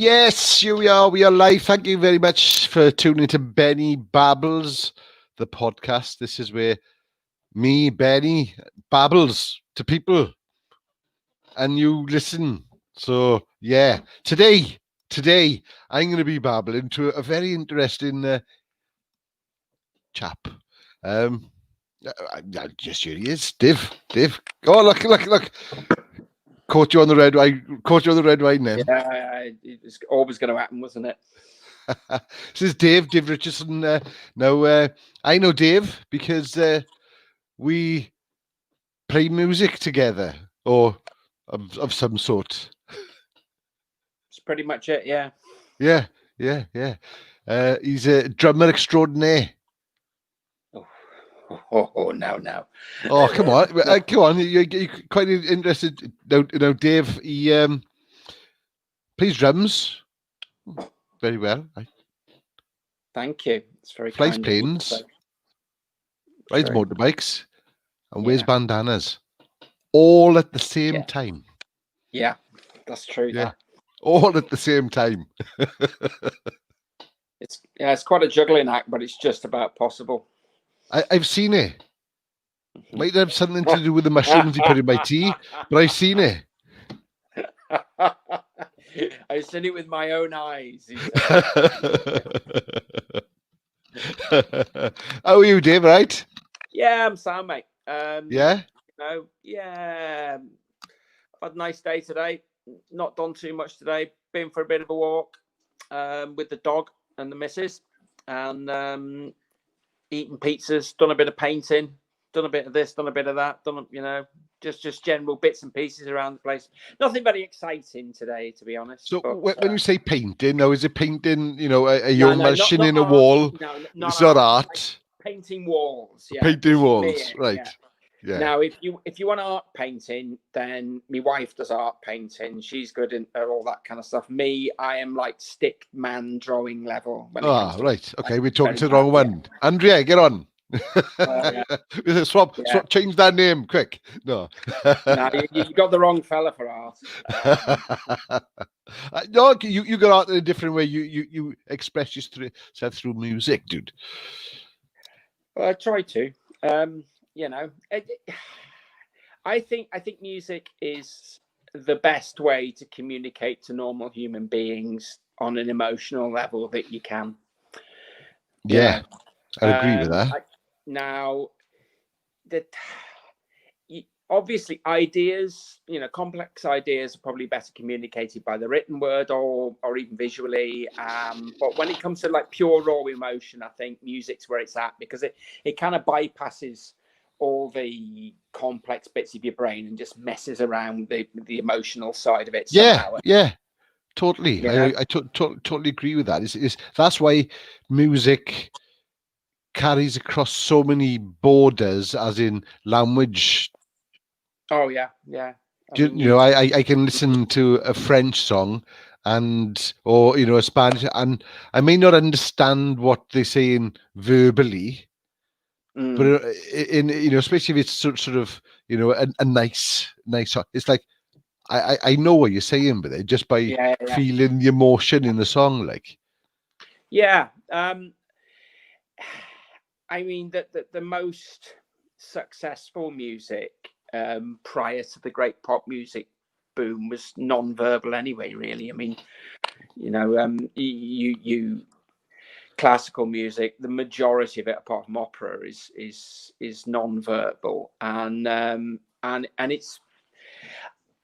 Yes, here we are. We are live. Thank you very much for tuning to Benney Babbles, the podcast. This is where me, Benny, babbles to people and you listen. So, yeah, today, I'm going to be babbling to a very interesting chap. Yes, here he is, Div. Oh, look. Caught you on the red wine then. Yeah, it was always going to happen, wasn't it? This is David Richardson. Now, I know Dave because we play music together, or of some sort. It's pretty much it, yeah. Yeah. He's a drummer extraordinaire. No. Oh, come on, come on. You're quite interested. Now, Dave, he plays drums very well. Thank you. It's very Flies kind planes, of you. rides motorbikes, and wears bandanas, all at the same time. Yeah, that's true. Yeah, all at the same time. It's quite a juggling act, but it's just about possible. I've seen it. Might have something to do with the mushrooms he put in my tea, but I've seen it. I've seen it with my own eyes. How are you, Dave? Right? Yeah, I'm sound, mate. Yeah. Yeah. I've had a nice day today. Not done too much today. Been for a bit of a walk with the dog and the missus, and eating pizzas. Done a bit of painting. Done a bit of this. Done a bit of that. Just general bits and pieces around the place. Nothing very exciting today, to be honest. So but, when you say painting, now is it painting? A young machine in a wall? No, it's not art. Like painting walls. Yeah, painting walls, right? Yeah. Now, if you want art painting, then my wife does art painting. She's good at all that kind of stuff. Me, I am like stick man drawing level. Right. Okay, we're talking to the wrong one. Yeah. Andrea, get on. Swap, change that name quick. No, you got the wrong fella for art. No, you got art in a different way. You express yourself through music, dude. Well, I try to. I think music is the best way to communicate to normal human beings on an emotional level that you can. Yeah, I agree with that. Now, obviously ideas, complex ideas are probably better communicated by the written word or even visually. But when it comes to like pure raw emotion, I think music's where it's at, because it kind of bypasses all the complex bits of your brain and just messes around the emotional side of it somehow. Yeah, totally. Yeah. I totally agree with that. That's why music carries across so many borders, as in language. Oh yeah. I can listen to a French song or a Spanish, and I may not understand what they're saying verbally, but in especially if it's sort of a nice song, it's like I know what you're saying, but just by feeling the emotion in the song, like. Yeah. I mean, the most successful music prior to the great pop music boom was non-verbal anyway, really. I mean, you classical music, the majority of it, apart from opera, is non-verbal, and it's.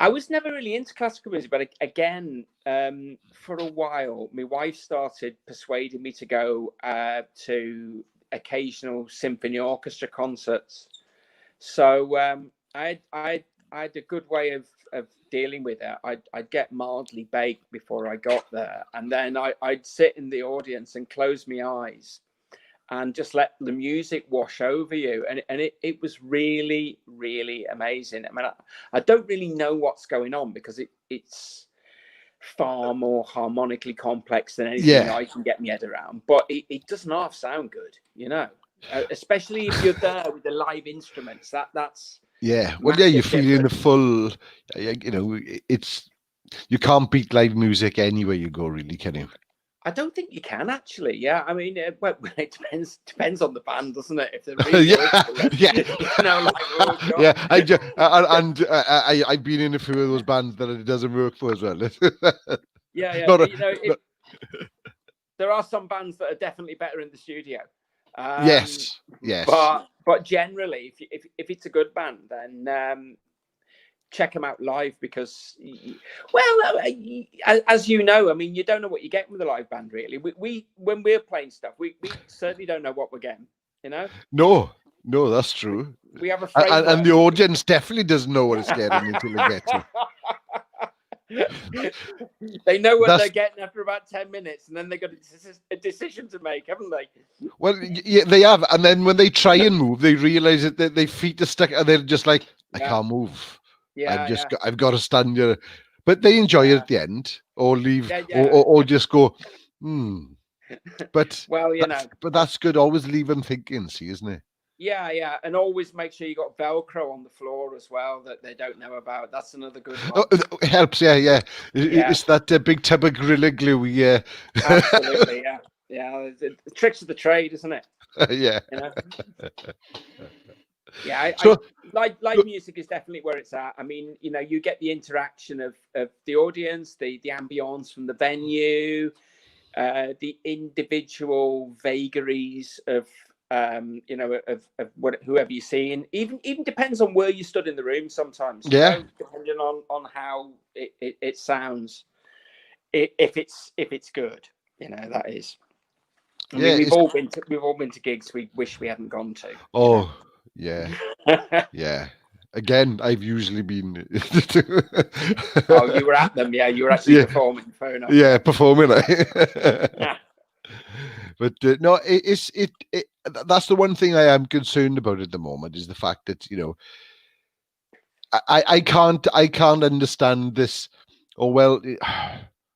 I was never really into classical music, but again, for a while, my wife started persuading me to go to occasional symphony orchestra concerts. So I had a good way of dealing with it. I'd get mildly baked before I got there, and then I'd sit in the audience and close my eyes and just let the music wash over you, and it was really, really amazing. I mean, I don't really know what's going on, because it's far more harmonically complex than anything I can get my head around, but it doesn't half sound good, especially if you're there with the live instruments. That's you're feeling the full, it's You can't beat live music anywhere you go, really, can you? I don't think you can actually. Yeah, I mean, well, it depends on the band, doesn't it? If they're really Yeah, awful, then, yeah, like, oh yeah. god. I've been in a few of those bands that it doesn't work for as well. Yeah. Not a, not, There are some bands that are definitely better in the studio. yes. But generally, if it's a good band, then check them out live, because, well, as you know, I mean, you don't know what you get with a live band, really. We when we're playing stuff, we certainly don't know what we're getting, you know. No, that's true. We have a framework. And the audience definitely doesn't know what it's getting until they get to. They know what they're getting after about 10 minutes, and then they got a decision to make, haven't they? Well, yeah, they have, and then when they try and move, they realize that their feet are stuck, and they're just like, I can't move. I've got to stand here. But they enjoy it at the end, or leave, or just go, But well, but that's good. Always leave them thinking, see, isn't it? Yeah, and always make sure you got Velcro on the floor as well that they don't know about. That's another good one. It helps, yeah. It's that big tub of Gorilla Glue, yeah. Absolutely, yeah. The tricks of the trade, isn't it? Yeah. You know? Yeah, live music is definitely where it's at. I mean, you get the interaction of the audience, the ambience from the venue, the individual vagaries of whoever you're seeing. Even depends on where you stood in the room sometimes. Yeah. Depending on how it sounds, if it's good, that is. I mean, we've all been to gigs we wish we hadn't gone to. Oh, yeah. Yeah. Again, I've usually been. Oh, you were at them, yeah. You were actually performing. Fair enough. Yeah, performing. But no, that's the one thing I am concerned about at the moment, is the fact that I can't understand this. Oh well,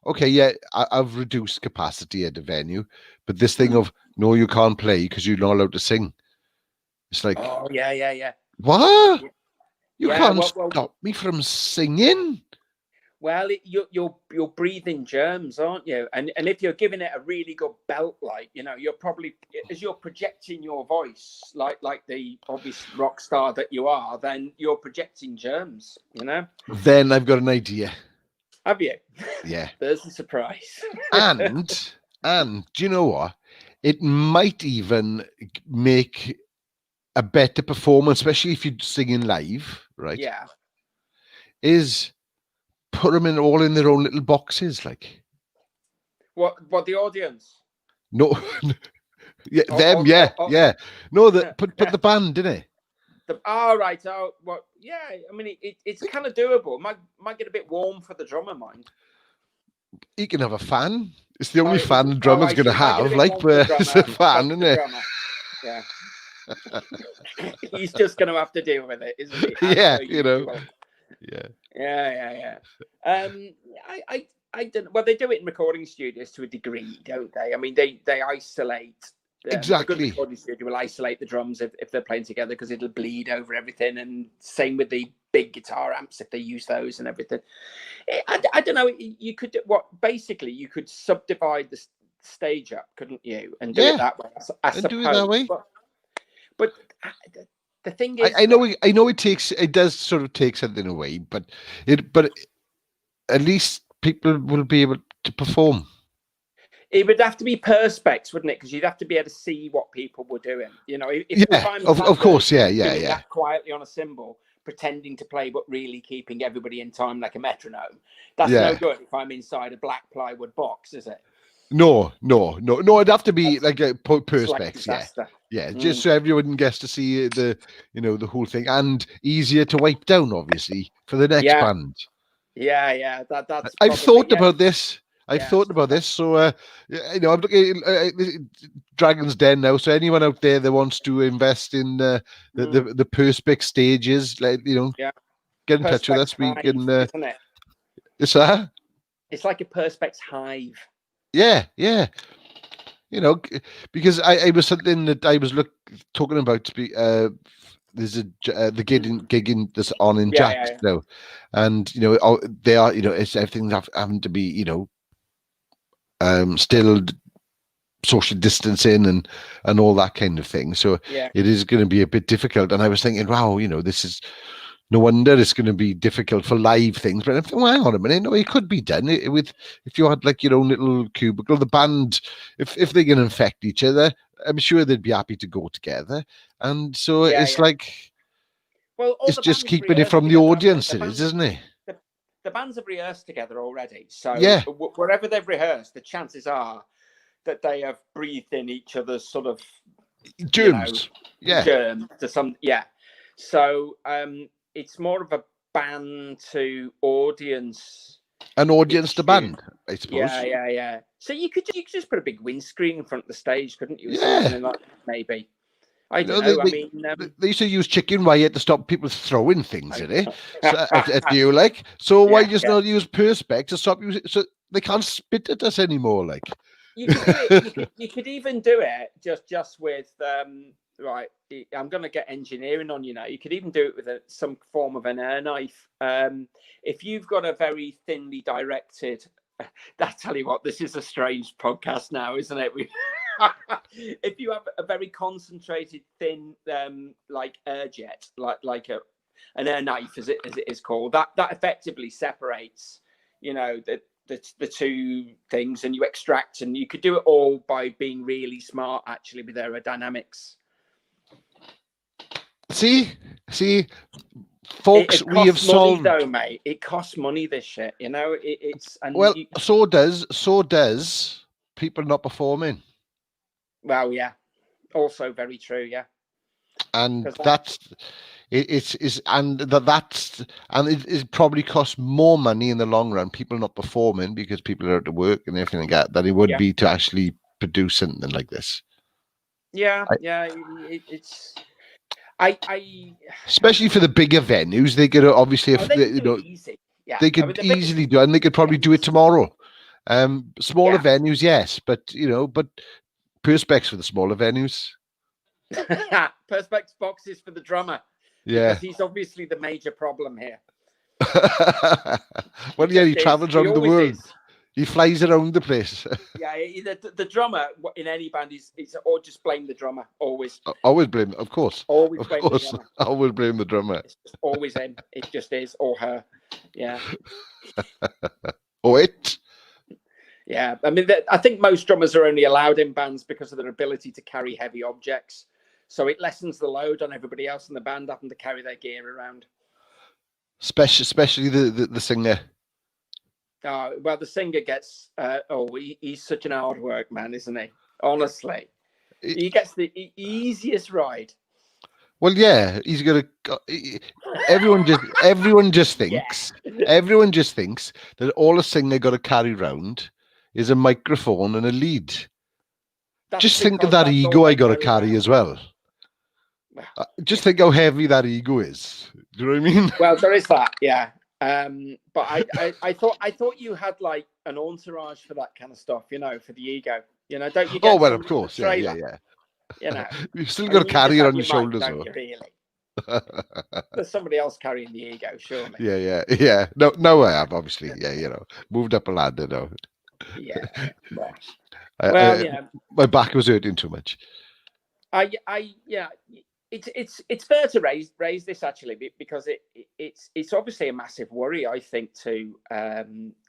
okay, yeah, I've reduced capacity at the venue, but this thing of no, you can't play because you're not allowed to sing. It's like, oh yeah. What? You can't stop me from singing. Well, you're breathing germs, aren't you? And if you're giving it a really good belt, you're probably, as you're projecting your voice, like the obvious rock star that you are, then you're projecting germs, Then I've got an idea. Have you? Yeah. There's a surprise. and do you know what? It might even make a better performance, especially if you're singing live, right? Yeah. Is put them all in their own little boxes, like. What the audience? No, yeah, yeah. No, put the band in it. Right. Yeah. I mean, it's kind of doable. Might get a bit warm for the drummer, mind. He can have a fan. It's the only fan the drummer's going to have. But it's a fan, isn't it? Yeah. He's just going to have to deal with it, isn't he? Yeah, Yeah. I don't. Well, they do it in recording studios to a degree, don't they? I mean, they isolate. Exactly. A good recording studio will isolate the drums if they're playing together, because it'll bleed over everything. And same with the big guitar amps if they use those and everything. I don't know. You could basically you could subdivide the stage up, couldn't you? And do it that way. I suppose. Do it that way. But the thing is, I know it does sort of take something away, but at least people will be able to perform. It would have to be perspex, wouldn't it? Because you'd have to be able to see what people were doing. Of course, yeah. Quietly on a cymbal, pretending to play, but really keeping everybody in time like a metronome. That's no good if I'm inside a black plywood box, is it? No. It'd have to be like a perspex, just so everyone gets to see the whole thing, and easier to wipe down, obviously, for the next band. Yeah. That's. I've thought about this. So I'm looking at Dragon's Den now. So anyone out there that wants to invest in the perspex stages, get in touch with us. We can. Isn't it? It's that. It's like a perspex hive. Yeah. Because I was something that I was talking about there's the gig that's on in Yeah, Jack's yeah, now, and they are, it's everything's having to be still social distancing and all that kind of thing. So yeah. it is going to be a bit difficult. And I was thinking, wow, this is no wonder it's going to be difficult for live things. But I'm thinking, well, hang on a minute, no, it could be done with if you had like your own little cubicle. The band, if they can infect each other, I'm sure they'd be happy to go together. And so Yeah, it's yeah. like Well, all it's the just bands have keeping it rehearsed from the together, haven't they? audience. It is, isn't it? The bands have rehearsed together already. So Yeah. wherever they've rehearsed, the chances are that they have breathed in each other's sort of germs. Germs to some. Yeah. So it's more of a band to audience. An audience to band, I suppose. Yeah. So you could just put a big windscreen in front of the stage, couldn't you? Or Yeah. something like that, maybe. I don't know. They used to use chicken wire to stop people throwing things in it. So, at you, like. So why just not use Perspex to stop you? So they can't spit at us anymore, like. You could do it. You could even do it just with right. I'm going to get engineering on you now. You could even do it with some form of an air knife. If you've got a very thinly directed, I tell you what, this is a strange podcast now, isn't it? If you have a very concentrated, thin, like air jet, like an air knife, as it is called, that effectively separates, the two things, and you extract, and you could do it all by being really smart, actually, with aerodynamics. See, folks, we have solved. Money, though, mate. It costs money. This shit, it's and well, so does people not performing. Well, yeah, also very true, yeah. And it probably costs more money in the long run, people not performing because people are at work and everything like that, than it would be to actually produce something like this. It's especially for the bigger venues, they could obviously easy. Yeah, they could easily do it, and they could probably do it tomorrow. Smaller venues, yes, but Perspex for the smaller venues. Perspex boxes for the drummer. Yeah, because he's obviously the major problem here. Well, he travels around the world. He flies around the place. Yeah, the drummer in any band is or just blame the drummer, always. Always blame, of course. Always blame the drummer. Always blame the drummer. It's just always him. It just is, or her. Yeah. Or it. Yeah, I mean, I think most drummers are only allowed in bands because of their ability to carry heavy objects. So it lessens the load on everybody else in the band having to carry their gear around. Especially the singer. Well, the singer gets. He's such an hard work man, isn't he? Honestly, he gets the easiest ride. Well, yeah, he's gonna. Everyone just thinks. Everyone just thinks that all a singer got to carry around is a microphone and a lead. Just think of that ego I got to carry as well. Just think how heavy that ego is. Do you know what I mean? Well, there is that, yeah. But I thought you had like an entourage for that kind of stuff, for the ego. Don't you get? Oh well, of course, yeah. You've still got to carry it on your shoulders, though. Really? There's somebody else carrying the ego, surely. Yeah. No, I have obviously. Yeah, moved up a ladder now. Yeah. My back was hurting too much. It's fair to raise this actually, because it's obviously a massive worry, I think, to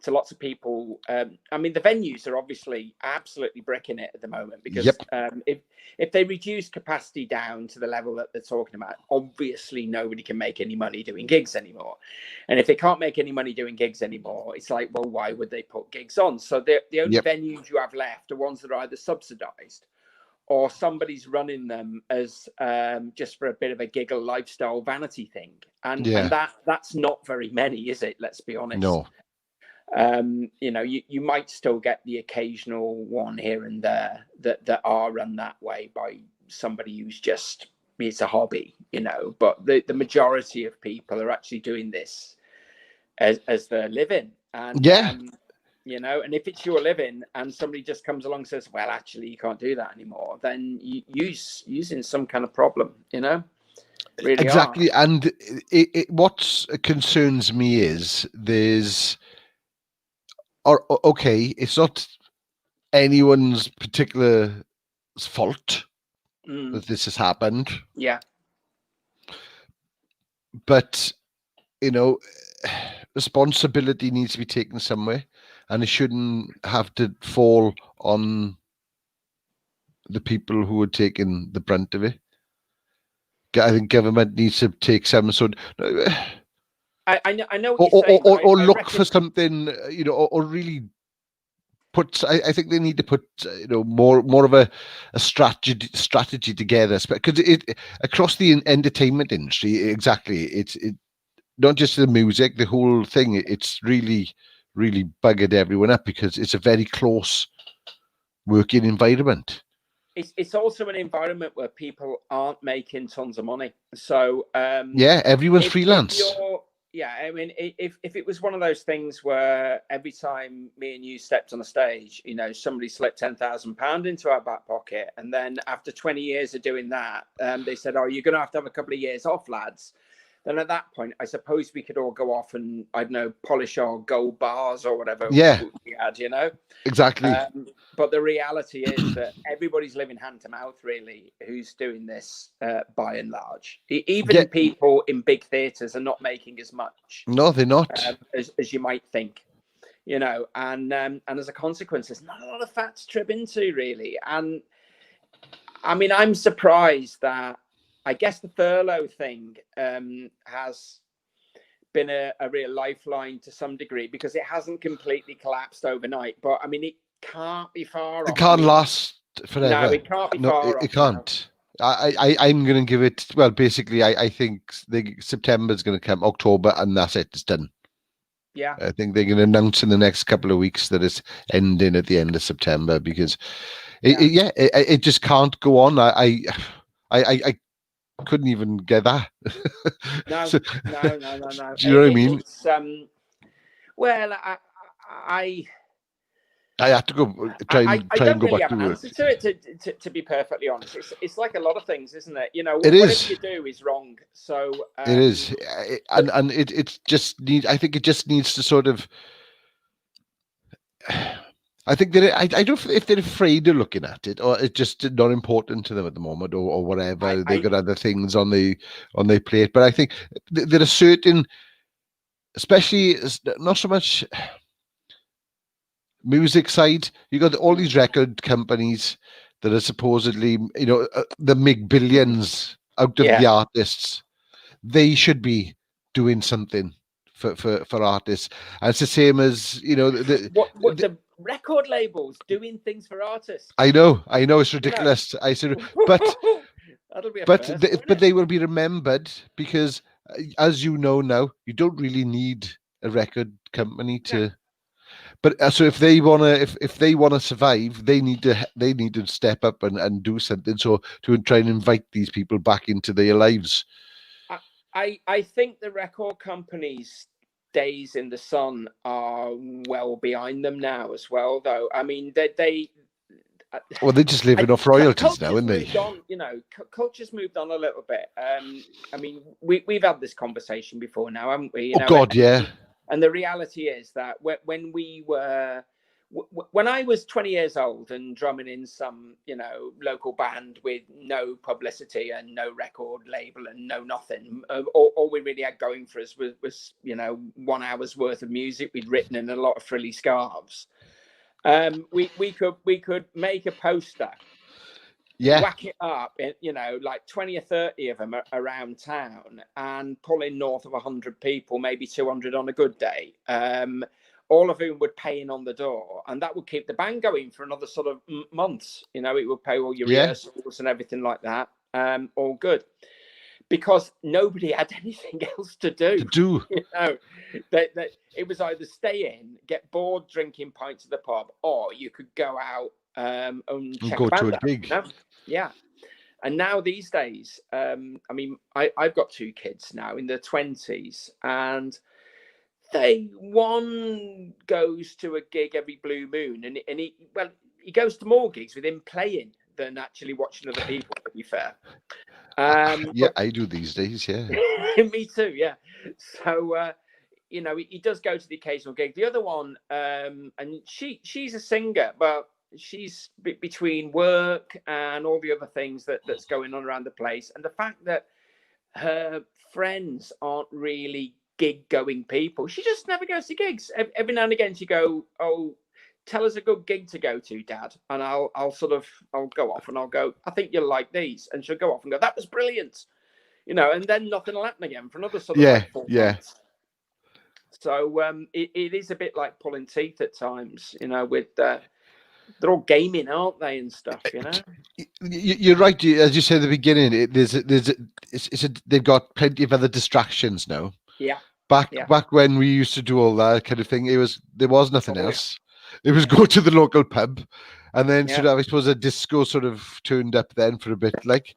lots of people. I mean, the venues are obviously absolutely bricking it at the moment because if they reduce capacity down to the level that they're talking about, obviously nobody can make any money doing gigs anymore. And if they can't make any money doing gigs anymore, it's like, well, why would they put gigs on? So the only venues you have left are ones that are either subsidized or somebody's running them as just for a bit of a giggle lifestyle vanity thing. And that's not very many, is it? Let's be honest. No. You might still get the occasional one here and there that are run that way by somebody who's just, it's a hobby, but the majority of people are actually doing this as their living. And and if it's your living and somebody just comes along and says, well, actually, you can't do that anymore, then you're using some kind of problem, really are. Exactly. And what concerns me is okay, it's not anyone's particular fault that this has happened, Yeah. but you know, responsibility needs to be taken somewhere, and it shouldn't have to fall on the people who are taking the brunt of it. I think government needs to take some sort, I know what you're saying. or I look reckon for something, or really put. I think they need to put, more of a strategy together, because it across the entertainment industry. Exactly, it's not just the music, the whole thing. It's really, really buggered everyone up because it's a very close working environment. it's also an environment where people aren't making tons of money. So Yeah, everyone's if freelance. you're yeah, I mean, if it was one of those things where every time me and you stepped on a stage, somebody slipped £10,000 into our back pocket, and then after 20 years of doing that, they said, "Oh, you're going to have a couple of years off, lads." Then at that point, I suppose we could all go off and, I don't know, polish our gold bars or whatever Yeah, we had, exactly. But the reality is that everybody's living hand to mouth, really, who's doing this by and large. Even people in big theatres are not making as much. No, they're not. As you might think, and as a consequence, there's not a lot of fat to trip into, really. And I mean, I'm surprised that, I guess the furlough thing has been a real lifeline to some degree, because it hasn't completely collapsed overnight. But I mean, it can't be far It off. can't last forever. No, it can't be No, far off. it can't. I'm going to give it. Well, basically, I think September is going to come, October, and that's it. It's done. Yeah. I think they're going to announce in the next couple of weeks that it's ending at the end of September, because it just can't go on. I couldn't even get that. No, So, no. do you know what I mean? It's well, I have to go try and don't go really back have to an work. answer to it, to be perfectly honest. It's like a lot of things, isn't it? It whatever is. you do is wrong. So It is, and it just needs. I think it just needs to sort of. I think that I don't know if they're afraid of looking at it, or it's just not important to them at the moment, or whatever. They've got other things on their plate. But I think there are certain, especially not so much music side. You got all these record companies that are supposedly, that make billions out of the artists. They should be doing something for artists. And it's the same as, what the record labels doing things for artists. I know it's ridiculous. I said, but that'll be but they will be remembered because, as you know now, you don't really need a record company to. But so if they wanna survive, they need to step up and do something. So to try and invite these people back into their lives. I think the record companies' days in the sun are well behind them now as well, though. I mean, they well, they're just living off royalties now, aren't they? Culture's moved on a little bit. I mean, we've had this conversation before now, haven't we? Oh God, yeah. And the reality is that when I was 20 years old and drumming in some, local band with no publicity and no record label and no nothing, all we really had going for us was 1 hour's worth of music we'd written in a lot of frilly scarves. We could make a poster, whack it up, like 20 or 30 of them around town, and pull in north of 100 people, maybe 200 on a good day. All of whom would pay in on the door, and that would keep the band going for another sort of months. It would pay all your rehearsals and everything like that. All good, because nobody had anything else to do. It was either stay in, get bored drinking pints at the pub, or you could go out and check go a band to a gig. Yeah. And now these days, I mean, I've got 2 kids now in their 20s, and one goes to a gig every blue moon, and he goes to more gigs with him playing than actually watching other people, to be fair. Yeah, I do these days. Yeah. Me too. Yeah. So he does go to the occasional gig. The other one, and she's a singer, but she's between work and all the other things that's going on around the place, and the fact that her friends aren't really gig going people. She just never goes to gigs. Every now and again she go, "Oh, tell us a good gig to go to, Dad," and I'll go off and I'll go, "I think you'll like these," and she'll go off and go, "That was brilliant," and then nothing will happen again for another sort of like 4 months. So it is a bit like pulling teeth at times, with they're all gaming, aren't they, and stuff, You're right. As you said at the beginning, they've got plenty of other distractions now. Yeah. Back when we used to do all that kind of thing, there was nothing else. It was go to the local pub, and then sort of, I suppose, a disco sort of turned up then for a bit, like.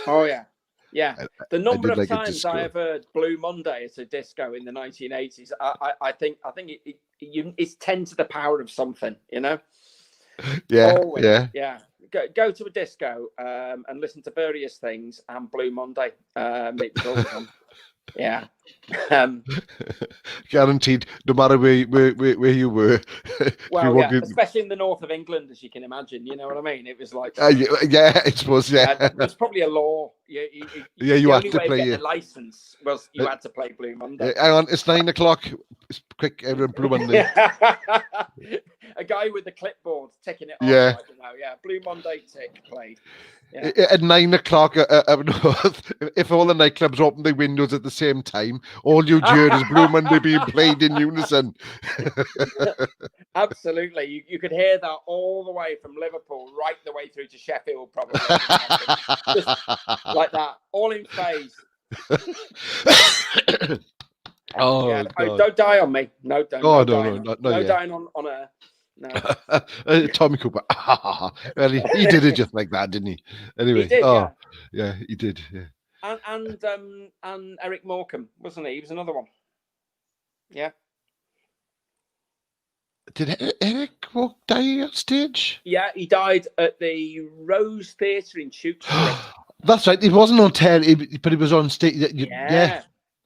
Oh yeah. Yeah, the number of times I have heard Blue Monday at a disco in the 1980s, I think it's 10 to the power of something, Yeah, always, yeah. Go to a disco and listen to various things, and Blue Monday, it was always on. Yeah. Guaranteed, no matter where you were. Well, yeah, especially in the north of England, as you can imagine. You know what I mean? It was like, yeah, I suppose, yeah. There's probably a law. You the had to play. Get a license was you had to play Blue Monday. Hang on, it's 9 o'clock. It's quick, everyone, Blue Monday. A guy with a clipboard ticking it off. Yeah. Blue Monday tick played. Yeah. At 9 o'clock up north, if all the nightclubs open their windows at the same time, all you hear is Blue Monday being played in unison. Absolutely. You could hear that all the way from Liverpool right the way through to Sheffield, probably. Just like that, all in phase. Oh, yeah. Oh, don't die on me. No, don't. Oh, no dying on air. No. Tommy Cooper. Well, he did it just like that, didn't he? Anyway, he did, yeah, he did. Yeah. And Eric Morecambe, wasn't he? He was another one. Yeah. Did Eric die on stage? Yeah, he died at the Rose Theatre in Tewkesbury. That's right. It wasn't on telly, but it was on stage.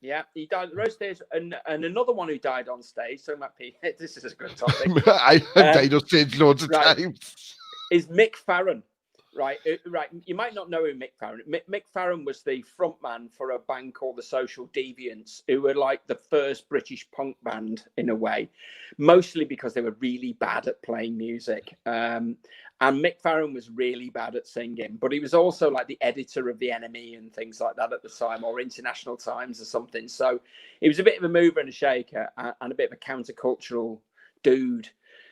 Yeah, he died at the Rose Theatre, and another one who died on stage. So this is a good topic. I've died on stage loads of times. Is Mick Farron, right? You might not know who Mick Farron. Mick Farron was the frontman for a band called the Social Deviants, who were like the first British punk band in a way, mostly because they were really bad at playing music. And Mick Farron was really bad at singing, but he was also like the editor of The Enemy and things like that at the time, or International Times or something. So he was a bit of a mover and a shaker, and a bit of a countercultural dude.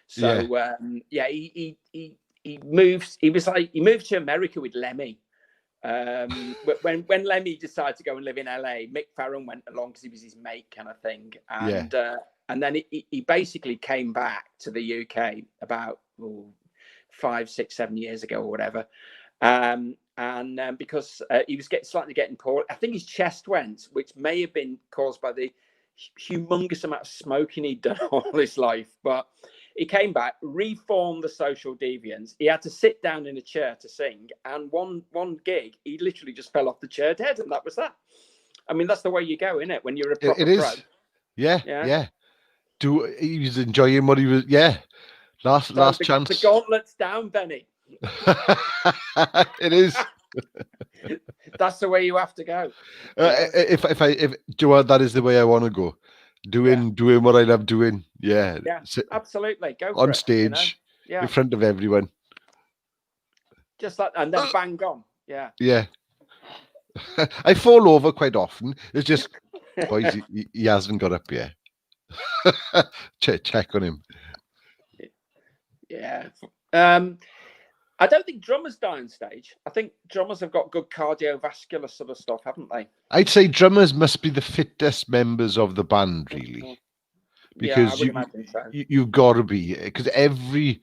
So he moved. He moved to America with Lemmy. But when Lemmy decided to go and live in LA, Mick Farron went along because he was his mate, kind of thing. And then he basically came back to the UK about 5, 6, 7 years ago or whatever. Because he was slightly getting poor. I think his chest went, which may have been caused by the humongous amount of smoking he'd done all his life. But he came back, reformed the Social Deviants. He had to sit down in a chair to sing. And one gig, he literally just fell off the chair dead. And that was that. I mean, that's the way you go, isn't it? When you're a proper pro. Yeah. He was enjoying what he was, Last chance. The gauntlet's down, Benny. It is. That's the way you have to go. If Joanne, that is the way I want to go. Doing what I love doing. Yeah. Absolutely. Go for on it, stage, in front of everyone. Just like, and then bang on. Yeah. Yeah. I fall over quite often. It's just, boys, he hasn't got up yet. Check on him. Yeah. I don't think drummers die on stage. I think drummers have got good cardiovascular sort of stuff, haven't they? I'd say drummers must be the fittest members of the band, really. Because I would imagine so. You've got to be, because every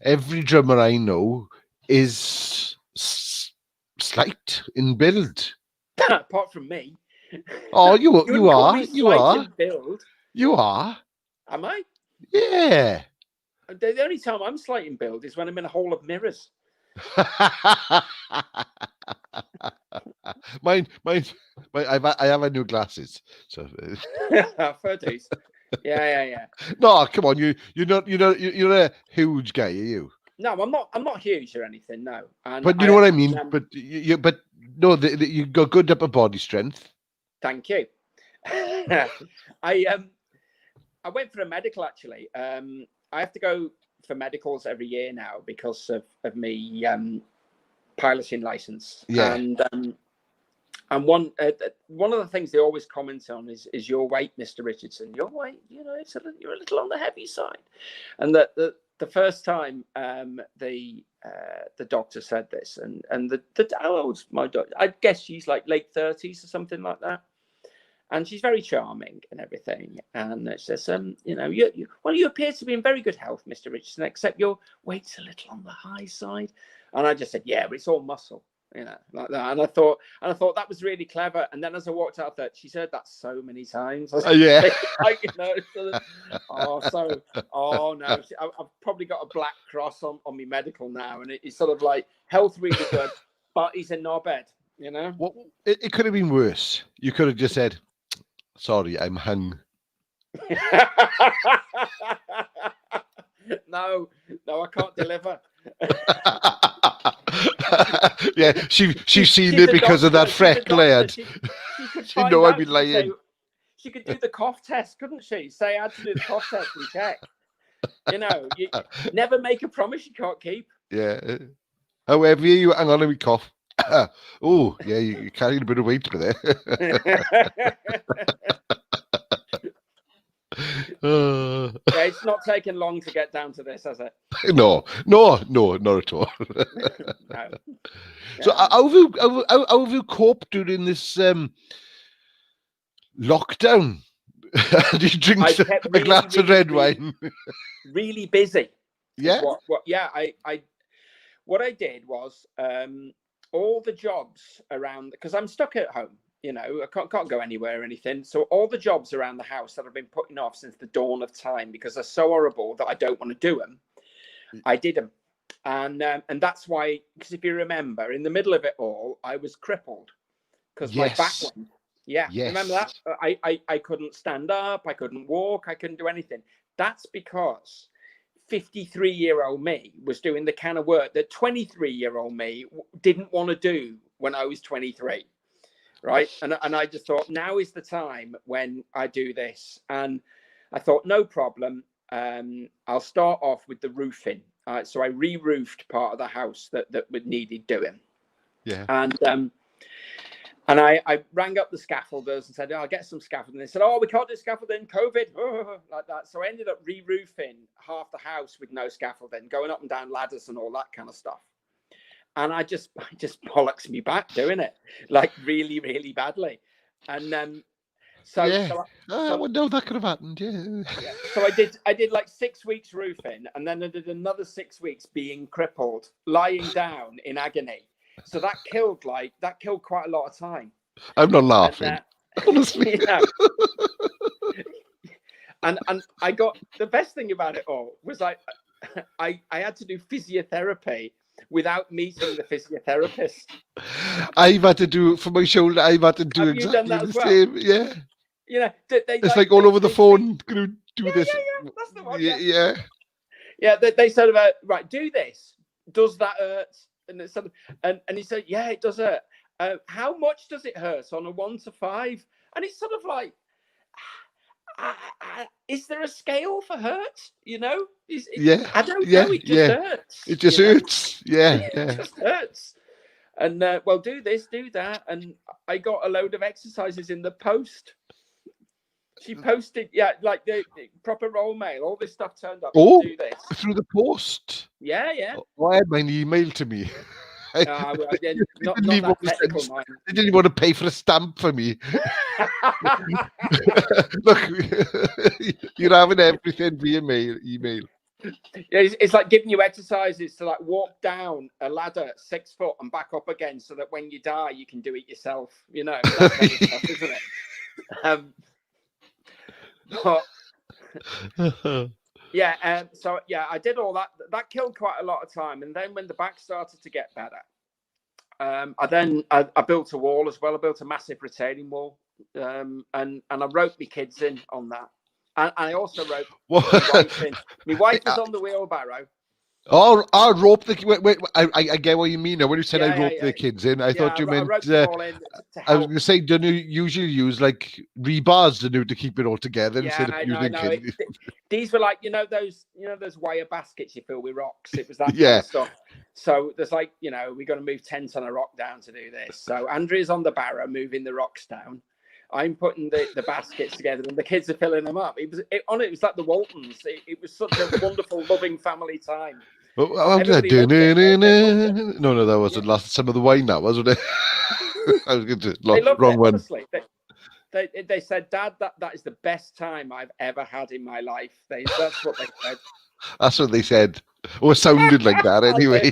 drummer I know is slight in build. Apart from me. Oh, you are. You are. In build. You are. Am I? Yeah. The only time I'm slight in build is when I'm in a hole of mirrors. mine. I have new glasses. So Fair dues. Yeah. no, come on, you're a huge guy, are you? No, I'm not huge or anything. No, and But you know what I mean. But but no, you got good upper body strength. Thank you. I went for a medical actually. I have to go for medicals every year now because of me piloting license. Yeah. And one of the things they always comment on is your weight, Mr. Richardson. Your weight, you're a little on the heavy side. And the first time the doctor said this, and how old's my doctor? I guess she's like late 30s or something like that. And she's very charming and everything. And it says, you appear to be in very good health, Mr. Richardson, except your weight's a little on the high side. And I just said, yeah, but it's all muscle, like that. And I thought that was really clever. And then as I walked out, I thought, she's heard that so many times. Yeah. Oh no, I've probably got a black cross on my medical now, and it's sort of like health really good, but he's a knobhead, Well, it could have been worse. You could have just said, sorry, I'm hung. No, I can't deliver. Yeah, she's seen it because of that freckle head. She know I'd be lying. She could do the cough test, couldn't she? Say I had to do the cough test and check. You never make a promise you can't keep. Yeah. However, you hang on, let me cough. Oh, yeah, you're carrying a bit of weight there. Yeah, it's not taken long to get down to this, has it? No, not at all. No. Yeah. So, how have you coped during this lockdown? Did you drink a glass of red wine? Really busy. Yeah. What I did was all the jobs around, because I'm stuck at home. I can't go anywhere or anything. So all the jobs around the house that I've been putting off since the dawn of time because they're so horrible that I don't want to do them, I did them. And that's why, because if you remember, in the middle of it all, I was crippled because my back went. Yeah, yes. Remember that? I couldn't stand up, I couldn't walk, I couldn't do anything. That's because 53-year-old me was doing the kind of work that 23-year-old me didn't want to do when I was 23. Right. And I just thought now is the time when I do this. And I thought, no problem. I'll start off with the roofing. So I re-roofed part of the house that needed doing. Yeah. And I rang up the scaffolders and said, I'll get some scaffolding. They said, we can't do scaffolding, COVID, like that. So I ended up re-roofing half the house with no scaffolding, going up and down ladders and all that kind of stuff. And I just bollocks me back doing it, like really, really badly. And well, no, that could have happened. Yeah. So I did like 6 weeks roofing, and then I did another 6 weeks being crippled, lying down in agony. So that killed quite a lot of time. I'm not laughing, honestly. And I got the best thing about it all was I had to do physiotherapy without meeting the physiotherapist. I've had to do for my shoulder. I've had to do exactly the same. Yeah. It's like all over the phone. Gonna do this. Yeah, that's the one. Yeah. They said about right. Do this. Does that hurt? And it's sort of, and he said, yeah, it does hurt. How much does it hurt on a 1 to 5? And it's sort of like, is there a scale for hurt? I don't know. It just hurts. It just hurts. Yeah. It just hurts. And well, do this, do that, and I got a load of exercises in the post. She posted, like the proper roll mail. All this stuff turned up. Oh, do this through the post. Yeah. Why had mine emailed to me? Not that technical, mine. They didn't want to pay for a stamp for me. Look, you're having everything via email. Yeah, it's like giving you exercises to like walk down a ladder 6 foot and back up again, so that when you die, you can do it yourself. That kind of stuff, isn't it? So I did all that. That killed quite a lot of time. And then when the back started to get better, I built a wall as well. I built a massive retaining wall, and I roped my kids in on that. And I also roped my wife in. My wife was on the wheelbarrow. Oh, I rope the. Wait, I get what you mean now. When you said I roped the kids in, I thought you meant. I roped them all in to help. I was going to say, don't you usually use like rebars to keep it all together instead of using kids? These were like those wire baskets you fill with rocks. It was that kind of stuff. So there's like we're going to move 10 ton of rock down to do this. So Andrea's on the barrow moving the rocks down. I'm putting the baskets together, and the kids are filling them up. It was like the Waltons. It was such a wonderful, loving family time. How did I do? No, that wasn't last. Some of the wine, that wasn't it? I was going to wrong one. Honestly, they said, Dad, that is the best time I've ever had in my life. That's what they said. That's what they said. Or it sounded like that anyway.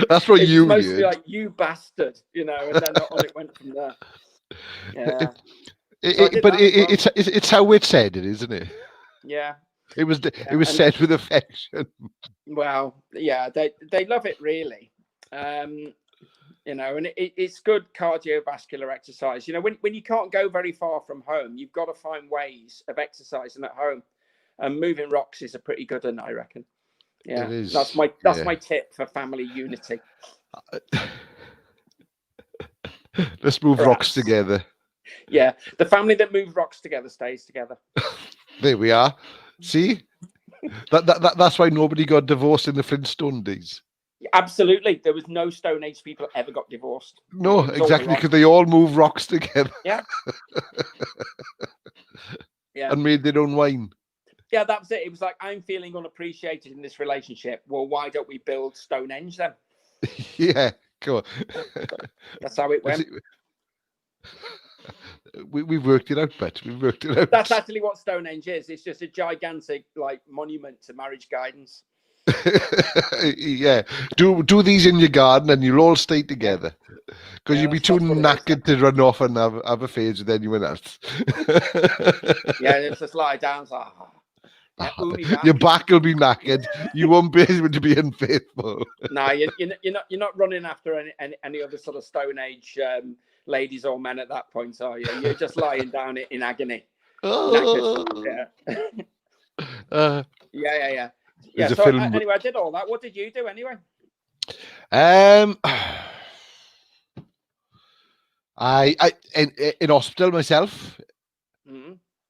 That's what you mostly heard. Like, you bastard, and then on it went from there. Yeah. It's how it's said, isn't it? Yeah. It was said with affection. Well, yeah, they love it really. And it's good cardiovascular exercise. When you can't go very far from home, you've got to find ways of exercising at home, and moving rocks is a pretty good one, I reckon. Yeah, it is. That's my tip for family unity. Let's move rocks together. Yeah, the family that moves rocks together stays together. There we are. See, that's why nobody got divorced in the Flintstone days. Absolutely, there was no Stone Age people ever got divorced. No, exactly, because they all moved rocks together. Yeah. Yeah. And made their own wine. Yeah, that was it. It was like, I'm feeling unappreciated in this relationship. Well, why don't we build Stonehenge then? Yeah, cool. That's how it went. We've worked it out, but we've worked it out. That's actually what Stonehenge is. It's just a gigantic monument to marriage guidance. Yeah, do these in your garden and you'll all stay together, because you'll be too knackered to run off and have affairs with anyone else. Yeah, it's just lie down. Your back will be knackered. You won't be able to be unfaithful. No, you're not running after any other sort of Stone Age ladies or men at that point, are you? You're just lying down in agony. Yeah. Yeah. So anyway, I did all that. What did you do anyway? I in hospital myself,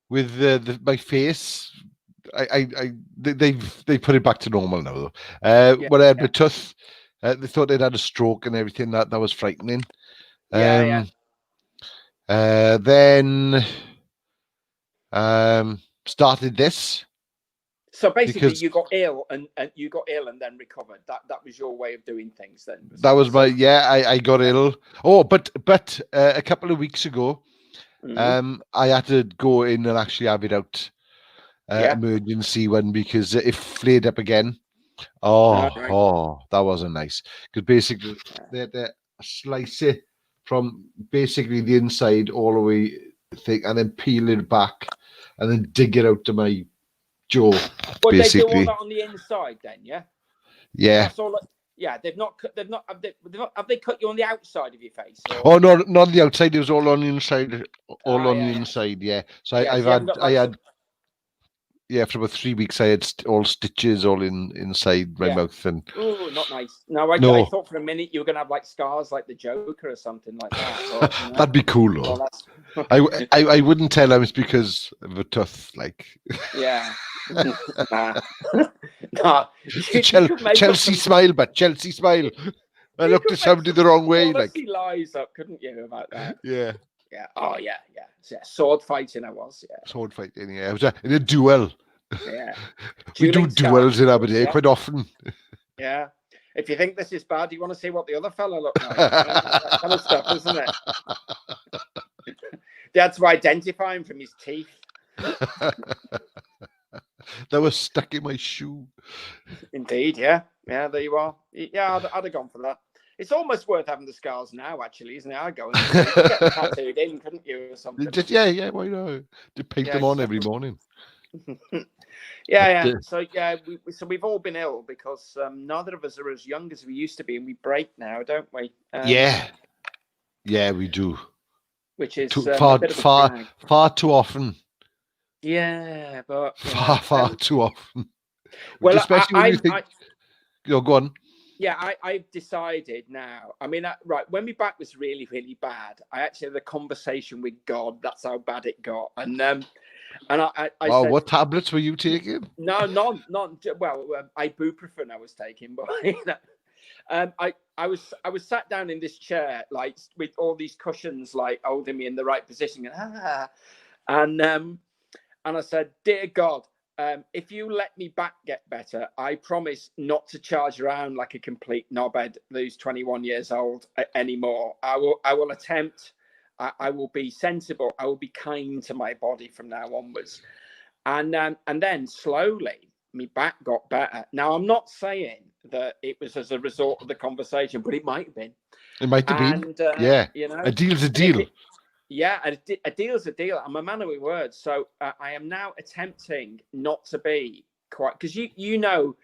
with my face. They put it back to normal now though. When I had my tooth, they thought they'd had a stroke and everything. That was frightening. Then started this. So basically, you got ill and then recovered. That was your way of doing things then. That was my I got ill. Oh, but a couple of weeks ago, I had to go in and actually have it out. Emergency one, because it flared up again. Oh, that wasn't nice. Because basically they had to slice it from basically the inside all the way thick, and then peel it back, and then dig it out to my jaw. Well, basically. They do all that on the inside, then, yeah. Yeah. That's all. Yeah, have they cut you on the outside of your face? Or? Oh no, not on the outside. It was all on the inside. Inside. Yeah. So I had. Yeah, for about 3 weeks, I had all stitches all inside my mouth. And oh, not nice. No, I thought for a minute you were gonna have like scars like the Joker or something like that. Or, that'd be cool, though. I wouldn't tell them it's because of a tooth, like. Yeah. Nah. Chelsea smile, but Chelsea smile. I looked at somebody the wrong way, like. Lies up, couldn't you, about that? Yeah. Yeah. Oh, yeah. Sword fighting, I was. Yeah. Sword fighting. Yeah. I was in a duel. Yeah. We do duels in Aberdeen quite often. Yeah. If you think this is bad, you want to see what the other fella looked like. That kind of stuff, isn't it? They had to identify him from his teeth. That was stuck in my shoe. Indeed, yeah. Yeah, there you are. Yeah, I'd have gone for that. It's almost worth having the scars now, actually, isn't it? I'd go and get them tattooed in, couldn't you, or something? Yeah, why not? To paint them on every morning. Yeah. So we've all been ill because neither of us are as young as we used to be, and we break now, don't we? Yeah, we do. Which is Too, a far, bit of a far, drag. far too often. Yeah, but Far too often. Well, Especially when you think, go on. Yeah, I've decided now. I mean, right, when my back was really, really bad, I actually had a conversation with God. That's how bad it got. And I Wow, said, what tablets were you taking? no, none. Well, ibuprofen I was taking, but I was sat down in this chair, like with all these cushions, like holding me in the right position, and I said, "Dear God, if you let me back get better, I promise not to charge around like a complete knobhead who's 21 years old anymore. I will attempt. I will be sensible. I will be kind to my body from now onwards." And then slowly, my back got better. Now, I'm not saying that it was as a result of the conversation, but it might have been. It might have been. Yeah, a deal's a deal. A deal's a deal. I'm a man of my words. So I am now attempting not to be quite, because you know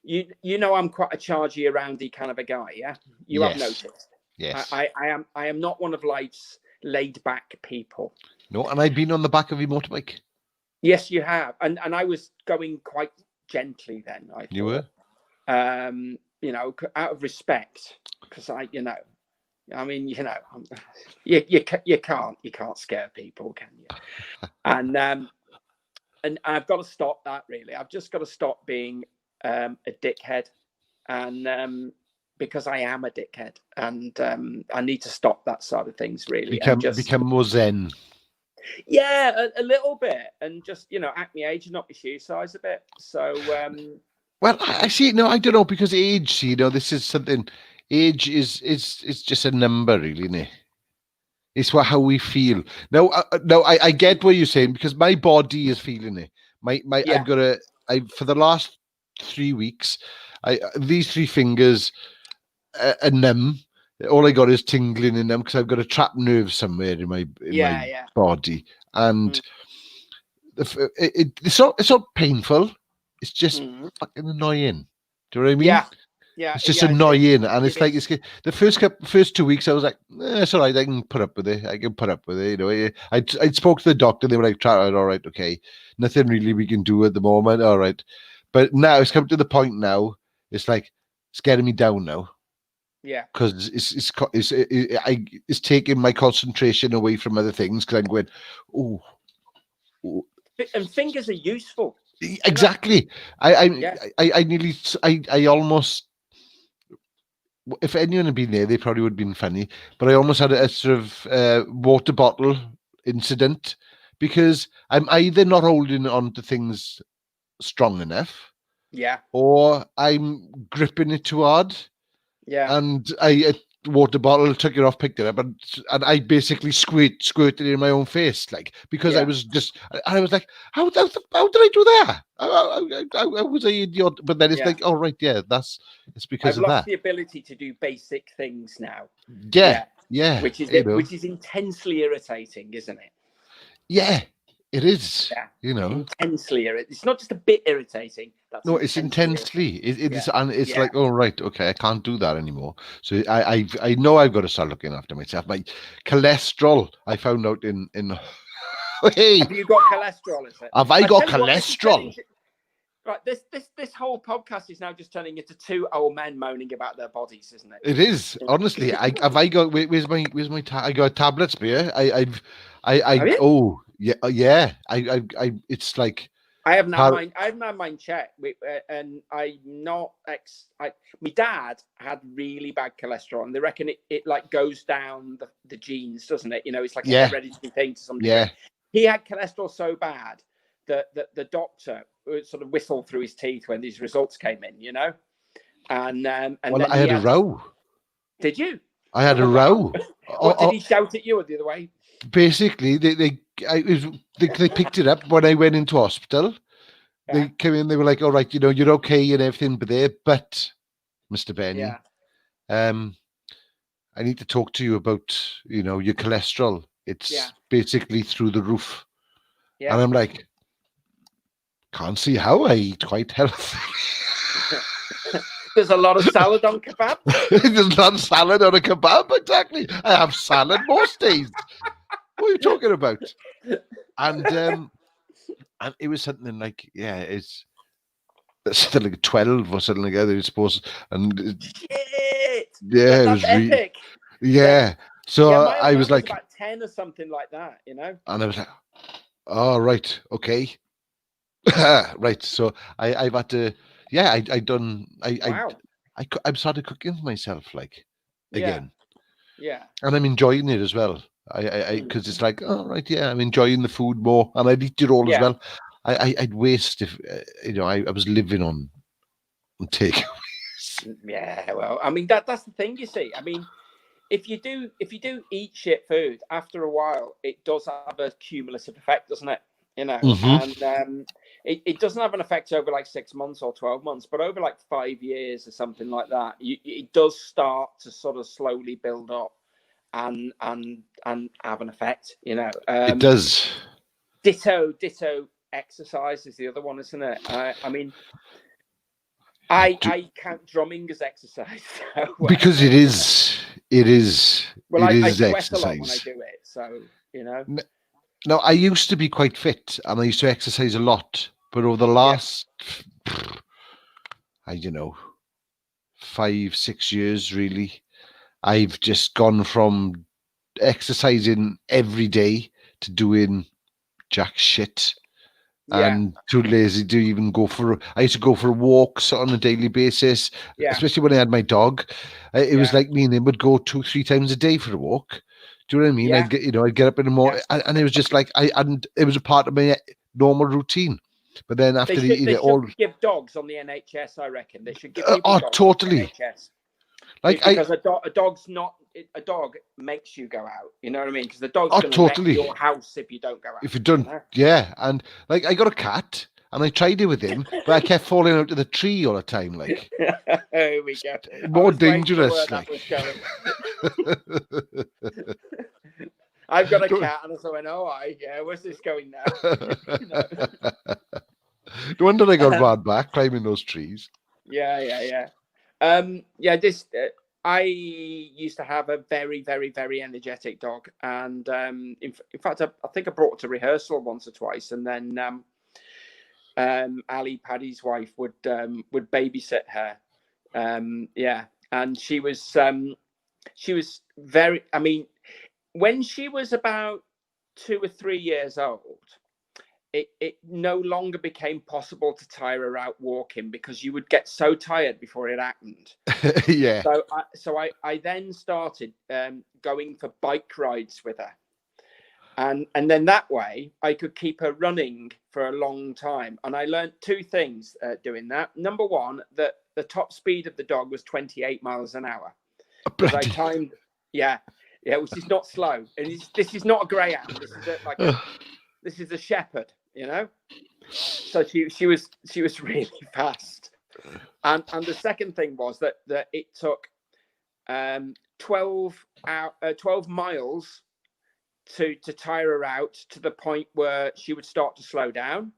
I'm quite a chargy, aroundy kind of a guy. Yeah, you have noticed. Yes. I am not one of life's laid back people. No, and I've been on the back of your motorbike. Yes, you have, and I was going quite gently then. I thought. You were. Out of respect, because I mean, you can't scare people, can you? And I've got to stop that. Really, I've just got to stop being a dickhead, and because I am a dickhead, and I need to stop that side of things. Really, become more zen. Yeah, a little bit, and just act my age and not my shoe size a bit. So, well, I see. No, I don't know, because age. This is something. Age is just a number, really, isn't it? It's how we feel. No, I get what you're saying, because my body is feeling it. I've for the last 3 weeks, these 3 fingers are numb. All I got is tingling in them because I've got a trapped nerve somewhere in my body, and it's not painful. It's just fucking annoying. Do you know what I mean? Yeah, it's just annoying, and it's like the first 2 weeks I was like, it's all right, I can put up with it. I spoke to the doctor. They were like, "Try it, all right, okay, nothing really we can do at the moment, all right." But now it's come to the point now. It's like it's getting me down now. Yeah, because it's taking my concentration away from other things, because I'm going, oh. And fingers are useful. Exactly. I nearly, I almost, if anyone had been there, they probably would have been funny, but I almost had a sort of water bottle incident, because I'm either not holding on to things strong enough, or I'm gripping it too hard. And a water bottle, took it off, picked it up, and I basically squirted it in my own face, like, because I was like, how did I do that? I was an idiot. But then it's like, oh right, it's because I've of lost that. the ability to do basic things now. Yeah. Which is intensely irritating, isn't it? Yeah, it is. Intensely irritating. It's not just a bit irritating. It's intensely. It is, and it's like, oh right, okay, I can't do that anymore. So I know I've got to start looking after myself. My cholesterol, I found out in hey, have you got cholesterol? Is it? Have I got cholesterol? Right, this whole podcast is now just turning into 2 old men moaning about their bodies, isn't it? It is, honestly. I got where's my I got tablets, beer. Oh yeah. It's like I have now mine checked, and I'm not my dad had really bad cholesterol, and they reckon it like goes down the genes, doesn't it? It's like a hereditary thing to some degree. Yeah. He had cholesterol so bad that the doctor would sort of whistle through his teeth when these results came in, and then I had a row. Did you? I had a row. What, did he shout at you or the other way? Basically, they picked it up when I went into hospital. They came in, they were like, all right, you're okay and everything, but Mr. Benney, I need to talk to you about, your cholesterol. It's basically through the roof. And I'm like, Can't see how. I eat quite healthy. There's a lot of salad on kebab. There's not salad on a kebab, exactly. I have salad most days. What are you talking about? And it was something like, it's something like 12 or something like that. It was supposed, and Shit! yeah, it That's was epic. yeah. So Yeah, I was mine like, about 10 or something like that, you know? and I was like, oh, right, okay. Right. So I've had to, Wow. I've started cooking for myself, like, Yeah. again. Yeah. And I'm enjoying it as well. Because it's like, oh, right, yeah, I'm enjoying the food more, and I'd eat it all as Yeah. well. I'd waste if, I was living on takeaways. Yeah. Well, I mean, that's the thing, you see. I mean, if you do eat shit food, after a while, it does have a cumulative effect, doesn't it? You know, Mm-hmm. and it doesn't have an effect over like 6 months or 12 months, but over like 5 years or something like that, it does start to sort of slowly build up and have an effect. You know, It does. Ditto exercise is the other one, isn't it? I mean, I count drumming as exercise. So, because it is well, I sweat exercise. a lot when I do it, so you know. No, I used to be quite fit, and I used to exercise a lot, but over the last, I don't know, 5-6 years, really, I've just gone from exercising every day to doing jack shit. And too lazy to even go for. I used to go for walks on a daily basis, especially when I had my dog. It was like me and him would go 2-3 times a day for a walk. Do you know what I mean? I'd get up in the morning, and it was just like it was a part of my normal routine. But then after they should give dogs on the NHS, I reckon they should give people dogs totally. on the NHS. Like because a dog's not a dog makes you go out. You know what I mean? Because the dog's going to wreck your house if you don't go out. If you don't, and like I got a cat, and I tried it with him, but I kept falling out of the tree all the time. Like, here we go. More dangerous. Like, I've got a cat, and so I know. Where's this going now? No wonder I got bad back climbing those trees. Yeah. I used to have a very, very, very energetic dog, and in fact, I think I brought her to rehearsal once or twice, and then Ali, Paddy's wife, would babysit her. And she was very. I mean, when she was about 2 or 3 years old, it no longer became possible to tire her out walking because you would get so tired before it happened. Yeah. So I then started going for bike rides with her. And then that way I could keep her running for a long time. And I learned 2 things doing that. Number one, that the top speed of the dog was 28 miles an hour. Because I timed, which is not slow. And this is not a greyhound. This is a shepherd, you know. So she was really fast. And the second thing was that it took 12 miles to tire her out to the point where she would start to slow down,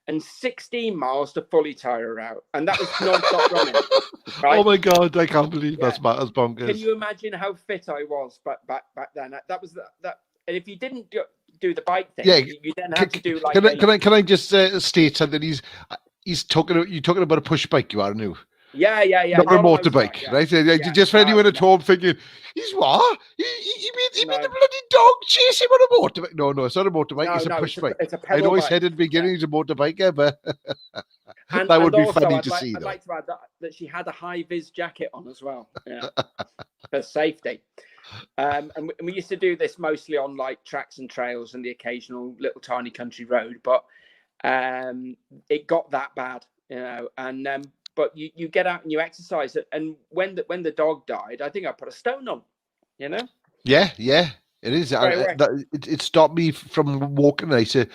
and 16 miles to fully tire her out, and that was non-stop running. Right? Oh my God, I can't believe that's bonkers. Can you imagine how fit I was back then? That was that. And if you didn't do the bike thing, you then have to do like. Can I just state something? He's talking. You're talking about a push bike, you are, new. Yeah. Not a motorbike, right? Just for anyone at home thinking, he's what? He made the bloody dog chase him on a motorbike. No, it's not a motorbike. It's a push bike. It's a pedal I know he bike. said at the beginning he's a motorbiker, but that would be funny to see. I'd like to add that she had a high-vis jacket on as well, for safety. And we used to do this mostly on like tracks and trails and the occasional little tiny country road, but it got that bad, you know. And but you get out and you exercise it, and when the dog died, I think I put a stone on, you know. Yeah, it is. It stopped me from walking. I used to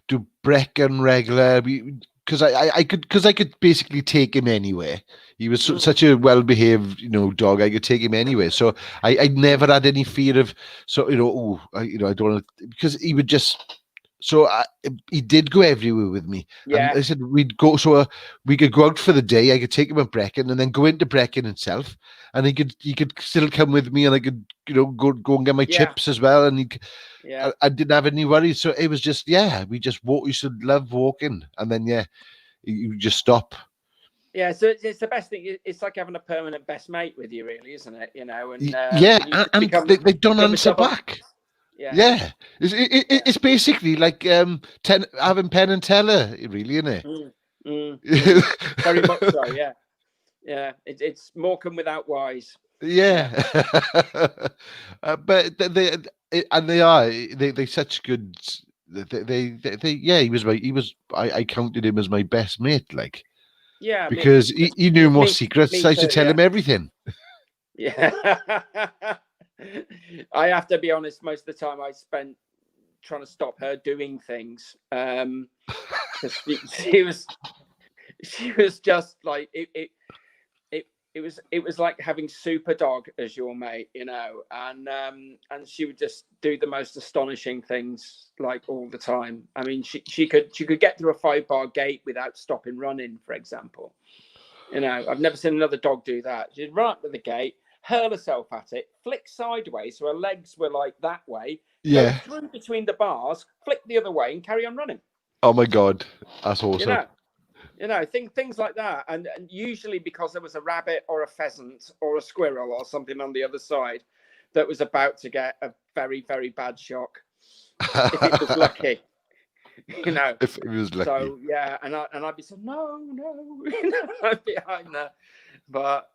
do Brecon regular because I could basically take him anywhere. He was such a well-behaved, dog. I could take him anywhere. So I never had any fear of. So I don't want to, because he would just So he did go everywhere with me, and Yeah. I said we'd go. So we could go out for the day. I could take him at Brecon, and then go into Brecon himself, and he could still come with me, and I could go and get my Yeah. chips as well, and Yeah. I didn't have any worries. So it was just we just walk. You should love walking, and then you just stop. Yeah, so it's the best thing. It's like having a permanent best mate with you, really, isn't it? And Yeah, you just and become they don't become a answer double. back. Yeah, Yeah, yeah. it's basically like having Penn and Teller, really, isn't it? Very much so. Yeah, yeah. It's Morecambe without Wise. Yeah, but they such good. Yeah, I counted him as my best mate, like Yeah, because he knew more secrets. me I used to too. tell Yeah, him everything. yeah. I have to be honest. Most of the time, I spent trying to stop her doing things. Because she was just like it was like having Super Dog as your mate, and she would just do the most astonishing things like all the time. I mean, she could get through a 5-bar gate without stopping running, for example. I've never seen another dog do that. She'd run up to the gate, hurl herself at it, flick sideways so her legs were like that way, go through between the bars, flick the other way, and carry on running. Oh my god, that's awesome. Things like that, and usually because there was a rabbit or a pheasant or a squirrel or something on the other side that was about to get a very, very bad shock if it was lucky. If it was lucky. So yeah, and I'd be saying no, behind that, but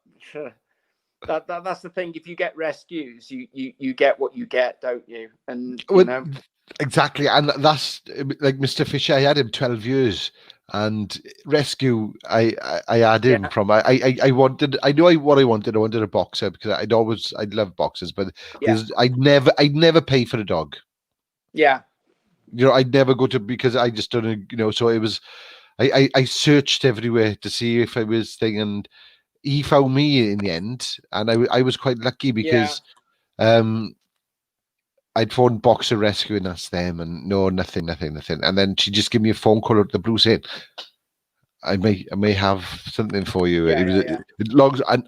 that's the thing. If you get rescues, you get what you get, don't you? And exactly, and that's like Mr. Fisher. I had him 12 years, and rescue. I had him from. I wanted. I knew what I wanted. I wanted a boxer because I'd love boxers, but I'd never pay for a dog. Yeah. I'd never go to because I just don't. So it was. I searched everywhere to see if I was thing, and he found me in the end, and I was quite lucky because I'd phoned Boxer Rescue and asked them, and no, nothing. And then she just gave me a phone call out the blue saying, "I may have something for you." It logs and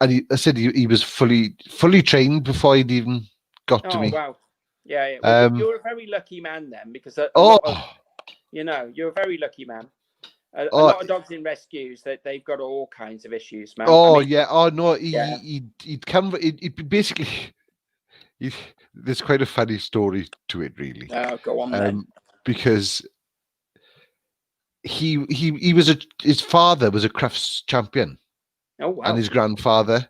I said he was fully trained before he'd even got to me. Oh wow, yeah. Well, you're a very lucky man then, because you're a very lucky man. A lot of dogs in rescues they've got all kinds of issues, man. He'd come. It basically. There's quite a funny story to it, really. Oh, go on then. Because his father was a crufts champion. Oh wow. And his grandfather,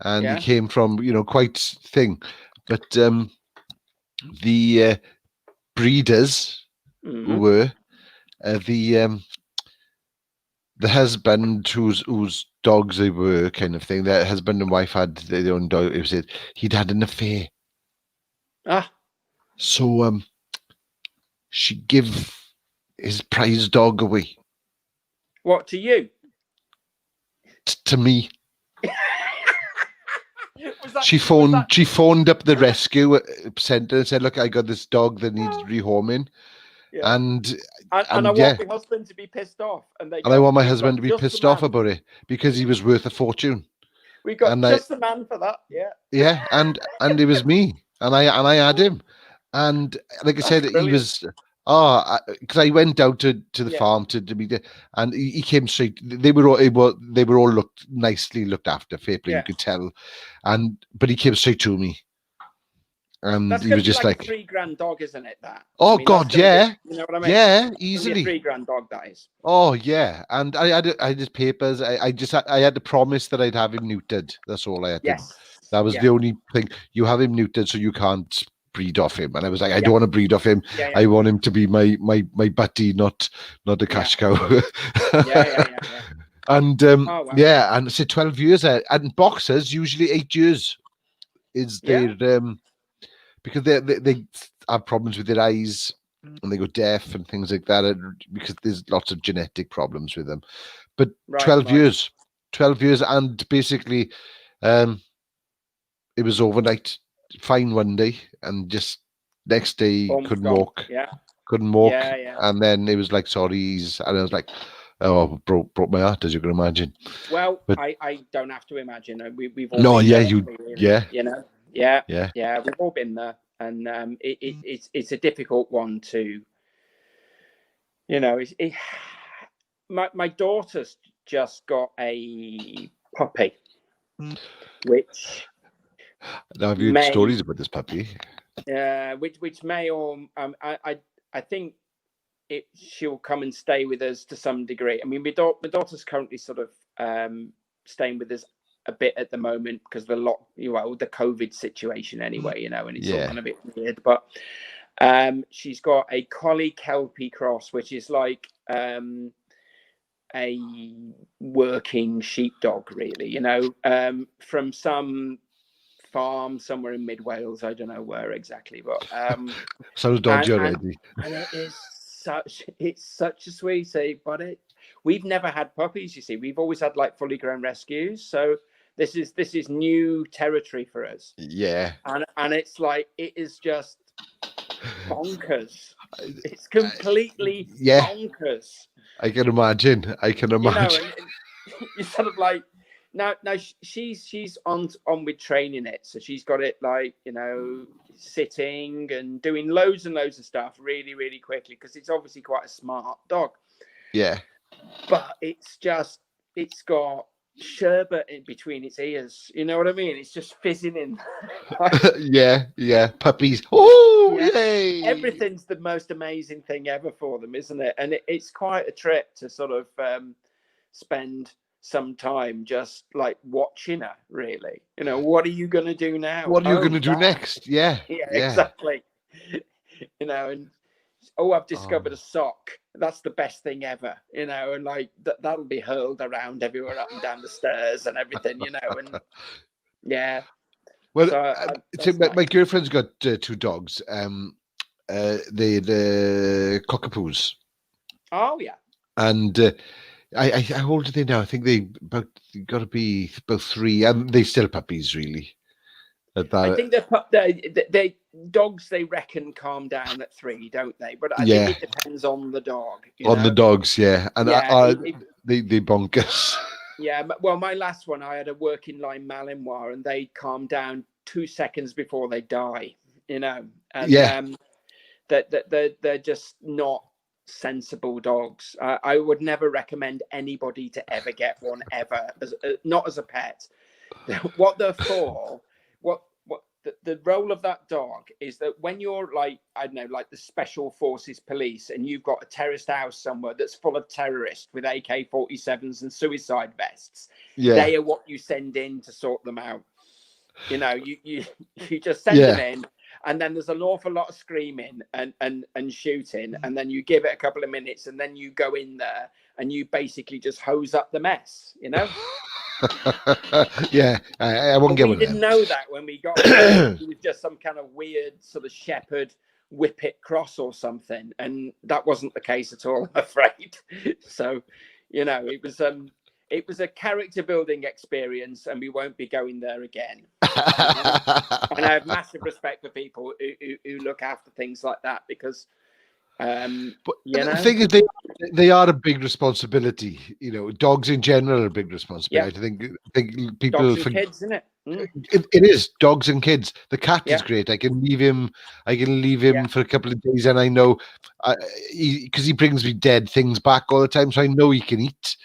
and he came from quite thing, but the breeders were the husband whose dogs they were, kind of thing. Their husband and wife had their own dog. He'd had an affair. So she give his prize dog away. What, to you? To me. She phoned up the rescue centre and said, "Look, I got this dog that needs rehoming." Yeah. And I want my husband to be pissed off. And I want my husband to be pissed off about it because he was worth a fortune. We got just the man for that. Yeah. Yeah, and it was me, and I had him, and like I said, he was. Because I went down to the farm to meet it, and he came straight. They were all nicely looked after, fair play, you could tell, but he came straight to me. And that's he was just like a $3,000 dog, isn't it? That. Oh God, yeah. You know what I mean? Yeah, easily. A $3,000 dog, that is. Oh yeah, and I had his papers. I had to promise that I'd have him neutered. That's all I had to. That was the only thing. You have him neutered, so you can't breed off him. And I was like, I don't want to breed off him. I want him to be my buddy, not a cash cow. And and I said 12 years. And boxers usually 8 years is their because they have problems with their eyes and they go deaf and things like that, because there's lots of genetic problems with them. But 12 years, and basically, it was overnight. Fine one day, and just next day couldn't walk. Yeah. couldn't walk, Yeah. and then it was like sorries, and I was like, oh, broke my heart, as you can imagine. Well, But I don't have to imagine. We've all no, been yeah, there, you, haven't we, really, yeah, you know. Yeah, yeah, we've all been there, and it's a difficult one to, you know. My daughter's just got a puppy, which now I've heard may, stories about this puppy. which may or I think she'll come and stay with us to some degree. I mean, my daughter's currently sort of staying with us a bit at the moment because the COVID situation anyway, you know, and it's all Yeah, kind of a bit weird. But she's got a collie kelpie cross, which is like a working sheepdog, really, you know, from some farm somewhere in mid Wales. I don't know where exactly, but sounds dodgy and already. it's such a sweetie, but we've never had puppies, you see. We've always had like fully grown rescues, so this is new territory for us. Yeah, And it's like, it is just bonkers. It's completely yeah, bonkers, I can imagine. I can you know. imagine. And you're sort of like, now she's on with training it, so she's got it like, you know, sitting and doing loads and loads of stuff really, really quickly, because it's obviously quite a smart dog. Yeah, But it's got sherbet in between its ears, you know what I mean? It's just fizzing in. yeah, puppies. Oh, Yeah, yay! everything's the most amazing thing ever for them, isn't it? And it's quite a trip to sort of spend some time just like watching her, really. You know, what are you going to do now? What are you Oh, going to do next? Yeah, yeah, yeah. exactly. You know, and I've discovered a sock. That's the best thing ever, you know, and like that'll be hurled around everywhere, up and down the stairs and everything, you know. And yeah, Well, so so that's my nice. girlfriend's got two dogs. The cockapoos, Oh yeah. and how old are they now? I think they about got to be about 3, and they still puppies, really. At I that, think they dogs, they reckon, calm down at 3, don't they? But I think yeah, it depends on the dog, you on the know. dogs, yeah, and Yeah, they bonkers. yeah. Well, my last one, I had a working line Malinois, and they calm down 2 seconds before they die, you know. And Yeah, that they're just not sensible dogs. I would never recommend anybody to ever get one ever, not as a pet. What they're for, what the role of that dog is that when you're like, I don't know, like the special forces police, and you've got a terrorist house somewhere that's full of terrorists with AK-47s and suicide vests, yeah, they are what you send in to sort them out. You know, you just send them yeah. in, and then there's an awful lot of screaming and shooting, and then you give it a couple of minutes, and then you go in there and you basically just hose up the mess, you know. Yeah, I won't But get we one of didn't them. know that when we got him. We thought he was just some kind of weird sort of shepherd whippet cross or something, and that wasn't the case at all, I'm afraid. So, you know, it was a character building experience, and we won't be going there again. You know? And I have massive respect for people who look after things like that, because But you the know, thing is, they are a big responsibility. You know, dogs in general are a big yeah, responsibility. I think people dogs and forget. kids, isn't it? Mm. It is dogs and kids. The cat is Yeah, great. I can leave him. I can leave yeah, him for a couple of days, and I know, because he brings me dead things back all the time, so I know he can eat.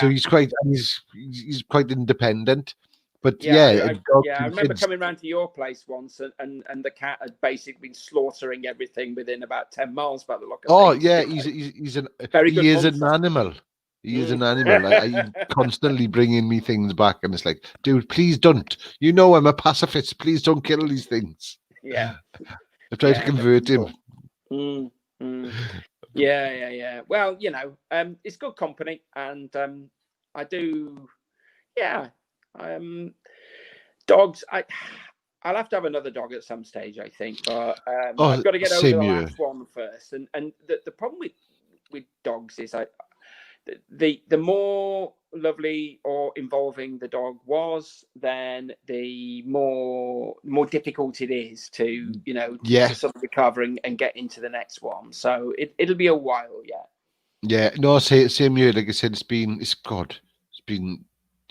So yeah. he's quite independent. But Yeah, yeah, dogs I and remember kids. coming round to your place once, and the cat had basically been slaughtering everything within about 10 miles by the look of Oh things. yeah, You know? Very good he is an hunter. animal. He is Mm. an animal. I constantly bringing me things back, and it's like, dude, please don't. You know I'm a pacifist. Please don't kill these things. Yeah, I try to yeah, convert him. cool. Mm, mm. Yeah. Well, you know, it's good company, and I do, yeah. Um, Dogs, I'll have to have another dog at some stage, I think, but I've Oh, got to get over same the here. last one first. And the problem with dogs is the more lovely or involving the dog was, then the more difficult it is to, you know, Yeah. to sort of recover and get into the next one. So it'll be a while yet. Yeah, no, same year. Like I said, it's been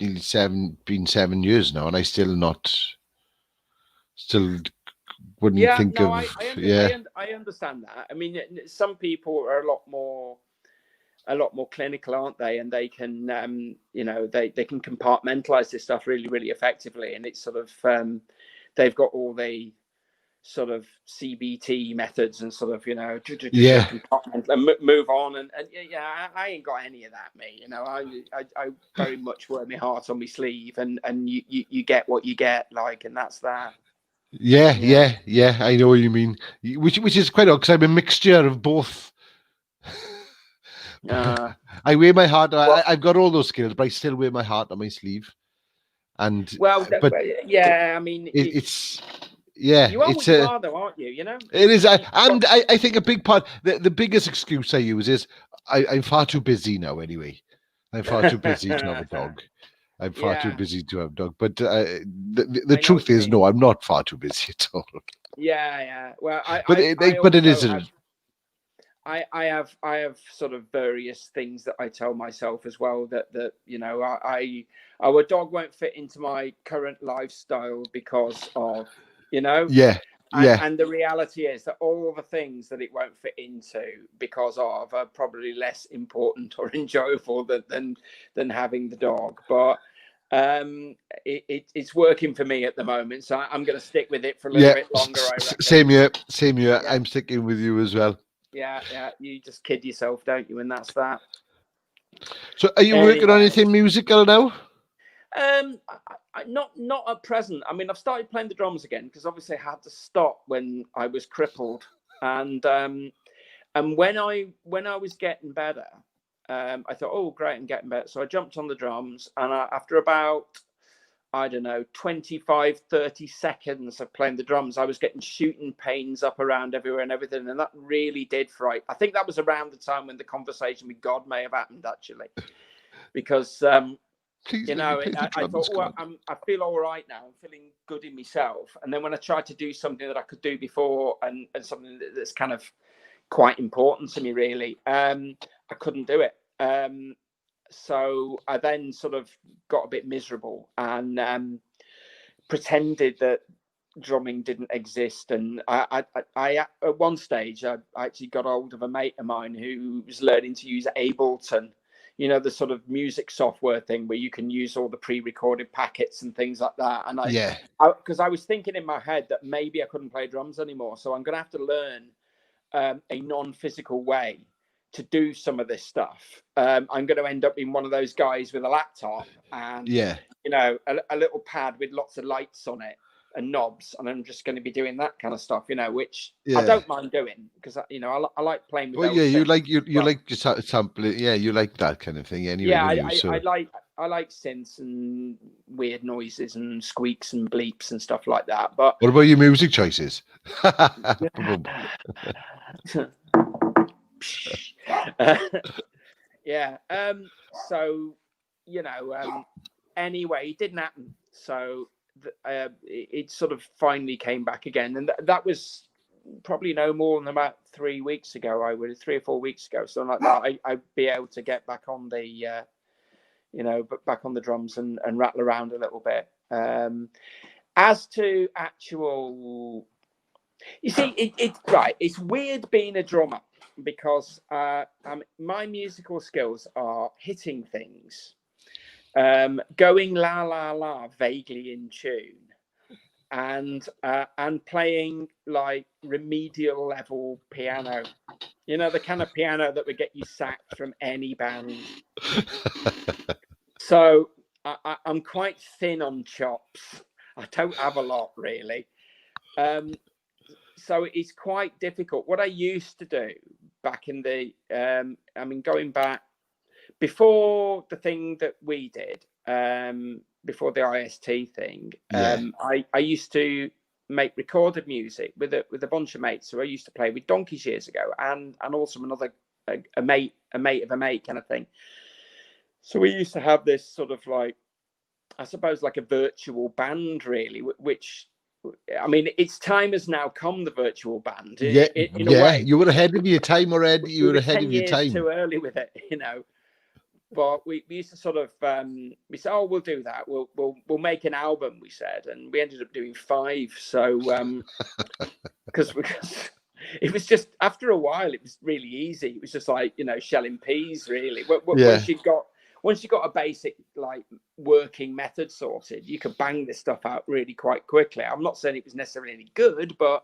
nearly 7 years now, and I still wouldn't Yeah, think no, of. Yeah, I understand that. I mean, some people are a lot more clinical, aren't they? And they can, you know, they can compartmentalize this stuff really, really effectively. And it's sort of, they've got all the sort of CBT methods and sort of, you know, yeah, and move on. And yeah, I ain't got any of that, mate. You know, I very much wear my heart on my sleeve, and you get what you get, like, and that's that. yeah. I know what you mean. Which is quite odd because I'm a mixture of both. I wear my heart. I've got all those skills, but I still wear my heart on my sleeve. And well, but yeah, I mean, it's yeah, you are it's what you are, though, aren't you? You know, it is. I think a big part, the biggest excuse I use is I'm far too busy now. Anyway, I'm far too busy to have a dog. I'm far too busy to have a dog. But the truth is, no, I'm not far too busy at all. Yeah. Well, But it is. I have sort of various things that I tell myself as well, that you know, our dog won't fit into my current lifestyle because of, you know, Yeah. and the reality is that all the things that it won't fit into because of are probably less important or enjoyable than having the dog. But it's working for me at the moment, so I'm going to stick with it for a little bit longer, I reckon. Same year. Yeah. I'm sticking with you as well. Yeah, you just kid yourself, don't you? And that's that. So are you working on anything musical now? Not at present. I mean, I've started playing the drums again because obviously I had to stop when I was crippled, and when I was getting better, I thought, oh great, I'm getting better. So I jumped on the drums, and after about, I don't know, 25, 30 seconds of playing the drums, I was getting shooting pains up around everywhere and everything. And that really did fright. I think that was around the time when the conversation with God may have happened, actually. Because, you know, I thought, well, I feel all right now. I'm feeling good in myself. And then when I tried to do something that I could do before and something that's kind of quite important to me, really, I couldn't do it. So I then sort of got a bit miserable and pretended that drumming didn't exist. And I at one stage, I actually got hold of a mate of mine who was learning to use Ableton, you know, the sort of music software thing where you can use all the pre-recorded packets and things like that. And because I was thinking in my head that maybe I couldn't play drums anymore. So I'm going to have to learn a non-physical way to do some of this stuff. I'm going to end up being one of those guys with a laptop and, you know, a little pad with lots of lights on it and knobs, and I'm just going to be doing that kind of stuff, you know, which I don't mind doing because, you know, I like playing with. Well, yeah, you like just sampling. Yeah, you like that kind of thing anyway. Yeah, I like synths and weird noises and squeaks and bleeps and stuff like that. But what about your music choices? Yeah. So, you know, anyway, it didn't happen. So it sort of finally came back again, and that was probably no more than about 3 weeks ago. 3 or 4 weeks ago, something like that. I'd be able to get back on the, you know, back on the drums and rattle around a little bit. As to actual, you see, it's right. It's weird being a drummer because my musical skills are hitting things, going la la la vaguely in tune, and playing like remedial level piano. You know, the kind of piano that would get you sacked from any band. So I'm quite thin on chops. I don't have a lot really. So it's quite difficult. What I used to do back in the, I mean, going back before the thing that we did, before the IST thing, I used to make recorded music with a bunch of mates who I used to play with donkeys years ago, and also another a mate of a mate kind of thing. So we used to have this sort of like, I suppose, like a virtual band, really, which, I mean, its time has now come, the virtual band, Yeah, in a way. you were ahead of your time already. You We were were ahead 10 of your years time. too early with it, you know. But we used to sort of, we said, oh, we'll do that. We'll make an album, we said. And we ended up doing 5. So, because it was just, after a while, it was really easy. It was just like, you know, shelling peas, really. Once you got a basic, like, working method sorted, you could bang this stuff out really quite quickly. I'm not saying it was necessarily any good, but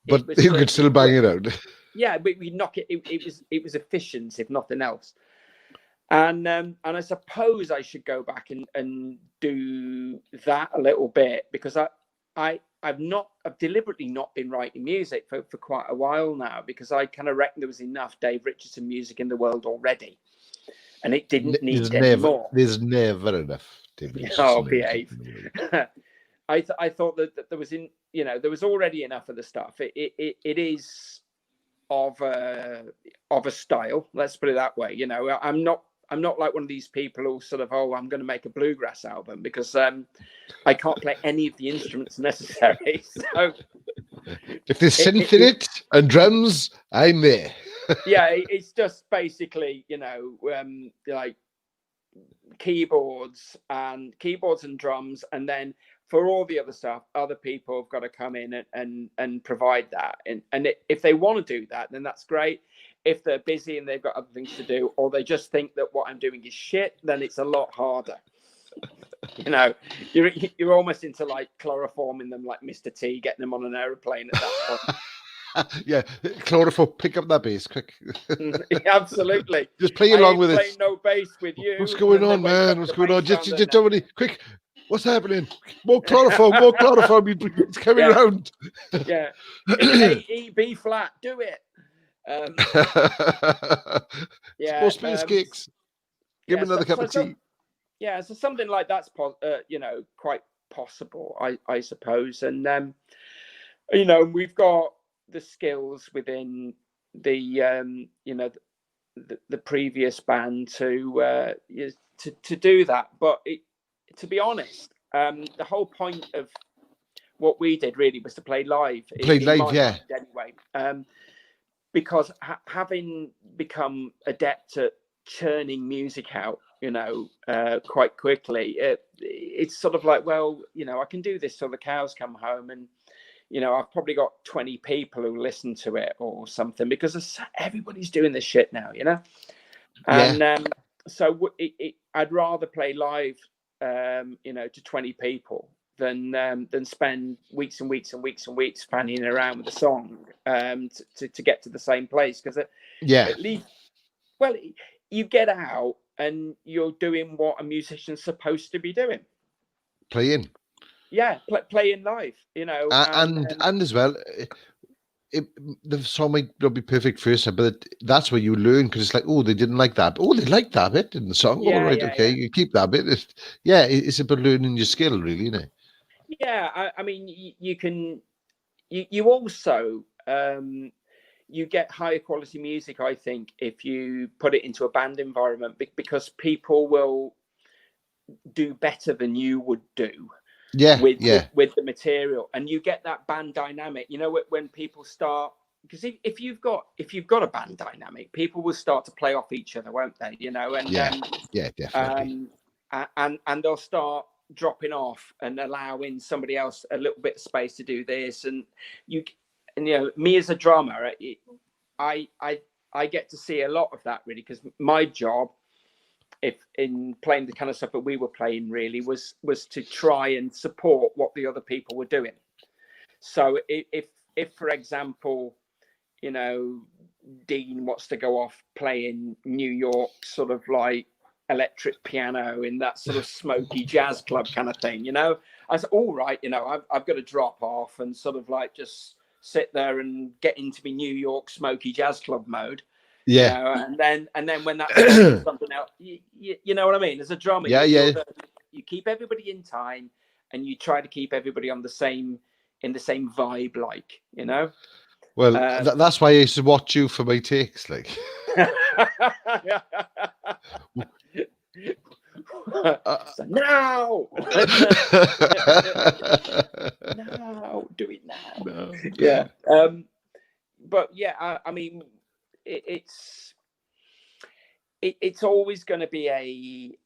you could still bang it out. Yeah, but we knock it. It was efficient, if nothing else. And I suppose I should go back and do that a little bit, because I've deliberately not been writing music for quite a while now, because I kind of reckon there was enough Dave Richardson music in the world already, and it didn't need any more. There's never enough Dave Richardson. Oh, behave. I thought that there was there was already enough of the stuff. It is of a style. Let's put it that way. You know, I'm not like one of these people who sort of, oh, I'm going to make a bluegrass album, because I can't play any of the instruments necessary. So if there's synth in it and drums, I'm there. Yeah, it's just basically, you know, like keyboards and drums, and then for all the other stuff, other people have got to come in and provide that. And if they want to do that, then that's great. If they're busy and they've got other things to do, or they just think that what I'm doing is shit, then it's a lot harder. You know, you're almost into like chloroforming them like Mr. T, getting them on an aeroplane at that point. Yeah, chloroform, pick up that bass quick. Absolutely. Just play along with it. No bass with you. What's going on, man? What's going on? Just somebody quick. What's happening? More chloroform, more chloroform. It's coming around. Yeah. E, B flat. Do it. More space cakes. Give him another cup of tea. So something like that's quite possible, I suppose. And we've got the skills within the the previous band to do that. But to be honest, the whole point of what we did really was to play live. Anyway, because having become adept at churning music out, quite quickly, it's sort of like, well, I can do this till the cows come home, and I've probably got 20 people who listen to it or something, because everybody's doing this shit now, and so I'd rather play live to 20 people than spend weeks and weeks and weeks and weeks fanning around with a song to get to the same place, because at least, well, you get out and you're doing what a musician's supposed to be doing. Playing. Yeah, playing live, and as well, the song might not be perfect first, but that's where you learn, because it's like, oh, they didn't like that. Oh, they liked that bit in the song. Yeah, all right, okay, you keep that bit. It's about learning your skill, really, isn't it? Yeah, I mean, you also you get higher quality music, I think, if you put it into a band environment, because people will do better than you would do. With the material, and you get that band dynamic. When people start, because if you've got a band dynamic, people will start to play off each other, won't they? Definitely. And they'll start dropping off and allowing somebody else a little bit of space to do this. And me as a drummer, I get to see a lot of that, really, because my job, if in playing the kind of stuff that we were playing, really was to try and support what the other people were doing. So if for example, Dean wants to go off playing New York sort of like electric piano in that sort of smoky jazz club kind of thing, I said, all right, I've got to drop off and sort of like just sit there and get into the New York smoky jazz club mode. And then when that's something else, you know what I mean? As a drummer, you keep everybody in time, and you try to keep everybody in the same vibe, like, Well, that's why I used to watch you for my takes, like. So, now, no, do it now. No. Yeah. But yeah, I mean, it's always going to be a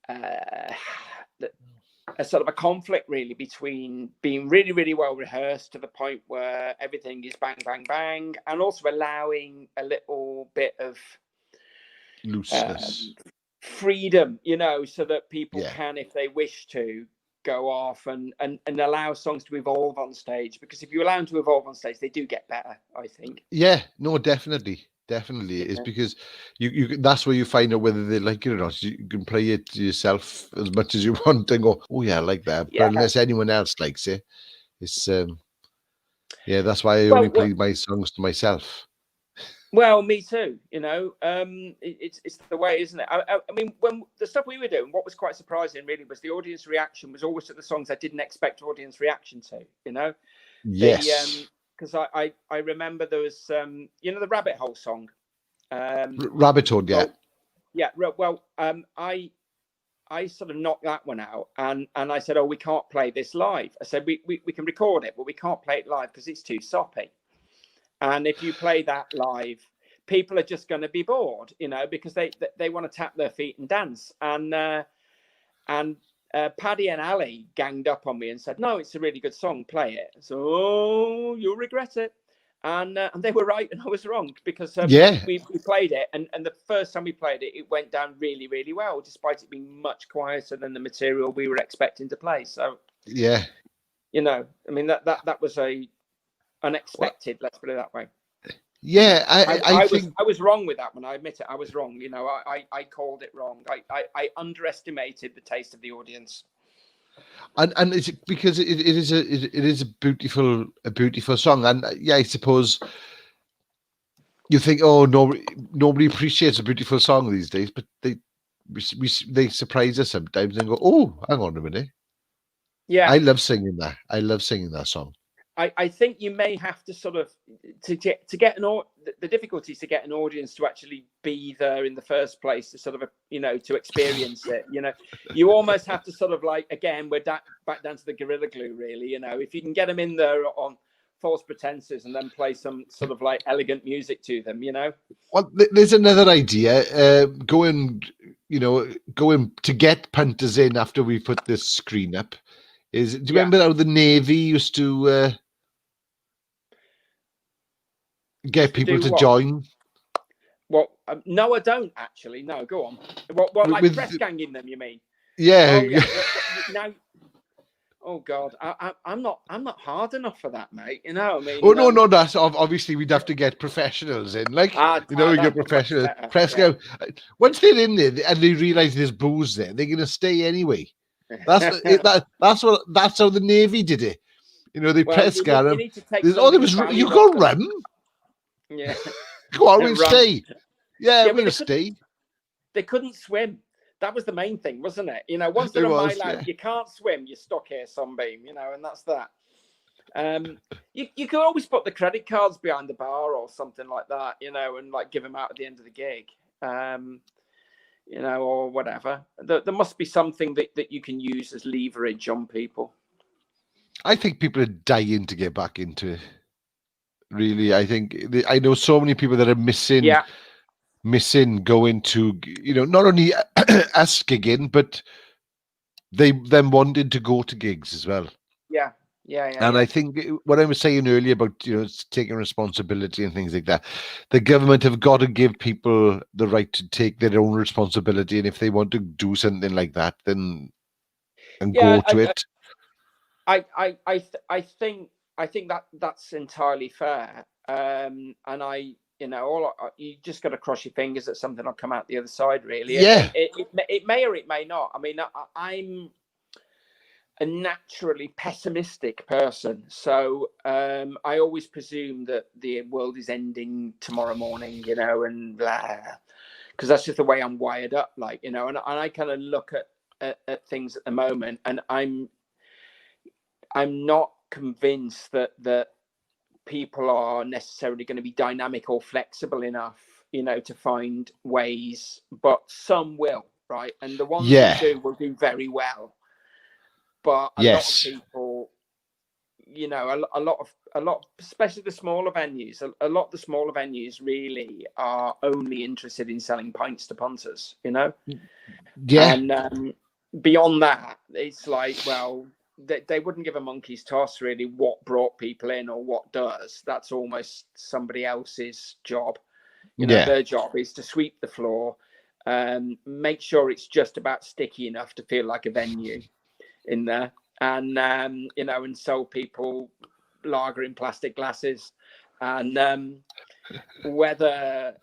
sort of a conflict, really, between being really, really well rehearsed to the point where everything is bang, bang, bang, and also allowing a little bit of looseness, freedom, you know, so that people yeah, can, if they wish to, go off and allow songs to evolve on stage. Because if you allow them to evolve on stage, they do get better, I think. yeah. No, definitely, definitely. It's because you that's where you find out whether they like it or not. You can play it yourself as much as you want and go, oh yeah, I like that. But Yeah. unless anyone else likes it, it's yeah. That's why I Well, only play my songs to myself. well, me too. You know, it's the way, isn't it? I mean, when the stuff we were doing, what was quite surprising, really, was the audience reaction was always to the songs I didn't expect audience reaction to. You know, Yes, because I remember there was you know, the Rabbit Hole song. Rabbit Hole, yeah. Well, yeah. Well, I sort of knocked that one out, and I said, oh, we can't play this live. I said we can record it, but we can't play it live because it's too soppy. And if you play that live, people are just going to be bored, you know, because they want to tap their feet and dance. And Paddy and Ali ganged up on me and said, no, it's a really good song, play it. So, oh, you'll regret it. And they were right and I was wrong, because we played it, and the first time we played it, it went down really, really well, despite it being much quieter than the material we were expecting to play. So, yeah, you know, I mean, that was unexpected, let's put it that way. yeah. I think I was wrong with that one. I admit it. I was wrong. You know, I called it wrong. I underestimated the taste of the audience. And it's because it is a beautiful song, and yeah, I suppose you think, oh, nobody appreciates a beautiful song these days, but they surprise us sometimes and go, oh, hang on a minute. Yeah, I love singing that. I love singing that song. I think you may have to sort of to get the difficulty is to get an audience to actually be there in the first place, to sort of, you know, to experience it. You know, you almost have to sort of, like, again, we're back down to the Gorilla Glue, really. You know, if you can get them in there on false pretenses and then play some sort of like elegant music to them, you know. Well, there's another idea. Going to get punters in after we put this screen up. Do you remember how the Navy used to get people to join? Well, no, I don't actually. No, go on. What like press ganging them? You mean? Yeah. Oh, yeah. Now, oh God, I'm not hard enough for that, mate. You know, I mean. Oh no, that's obviously we'd have to get professionals in, like we get professional press gang. Once they're in there and they realise there's booze there, they're gonna stay anyway. That's how the Navy did it. You know, they press gang them. You got rum. Yeah. Go on, we'll stay. Yeah, we're gonna stay. They couldn't swim. That was the main thing, wasn't it? You know, once they're a mile out, you can't swim. You're stuck here, sunbeam. You know, and that's that. You could always put the credit cards behind the bar or something like that, you know, and like give them out at the end of the gig, you know, or whatever. There must be something that you can use as leverage on people. I think people are dying to get back into it. Really, I think I know so many people that are missing going to, you know, not only us gigging, but them wanting to go to gigs as well. Yeah. And I think what I was saying earlier about, you know, taking responsibility and things like that, the government have got to give people the right to take their own responsibility, and if they want to do something like that, then go to it. I think that's entirely fair. And you know, you just got to cross your fingers that something will come out the other side, really. Yeah. It may or it may not. I mean, I'm a naturally pessimistic person, so I always presume that the world is ending tomorrow morning, you know, and blah, because that's just the way I'm wired up, like, you know. And I kind of look at things at the moment, and I'm not convinced that people are necessarily going to be dynamic or flexible enough, you know, to find ways, but some will, right? And the ones Yeah. who do will do very well. But a lot of Yes. people, you know, a lot, especially the smaller venues, a lot of the smaller venues really are only interested in selling pints to punters, you know? Yeah. And beyond that, it's like, well, they wouldn't give a monkey's toss really what brought people in or what does. That's almost somebody else's job. You know, Yeah. their job is to sweep the floor, make sure it's just about sticky enough to feel like a venue in there, and you know, and sell people lager in plastic glasses, and whether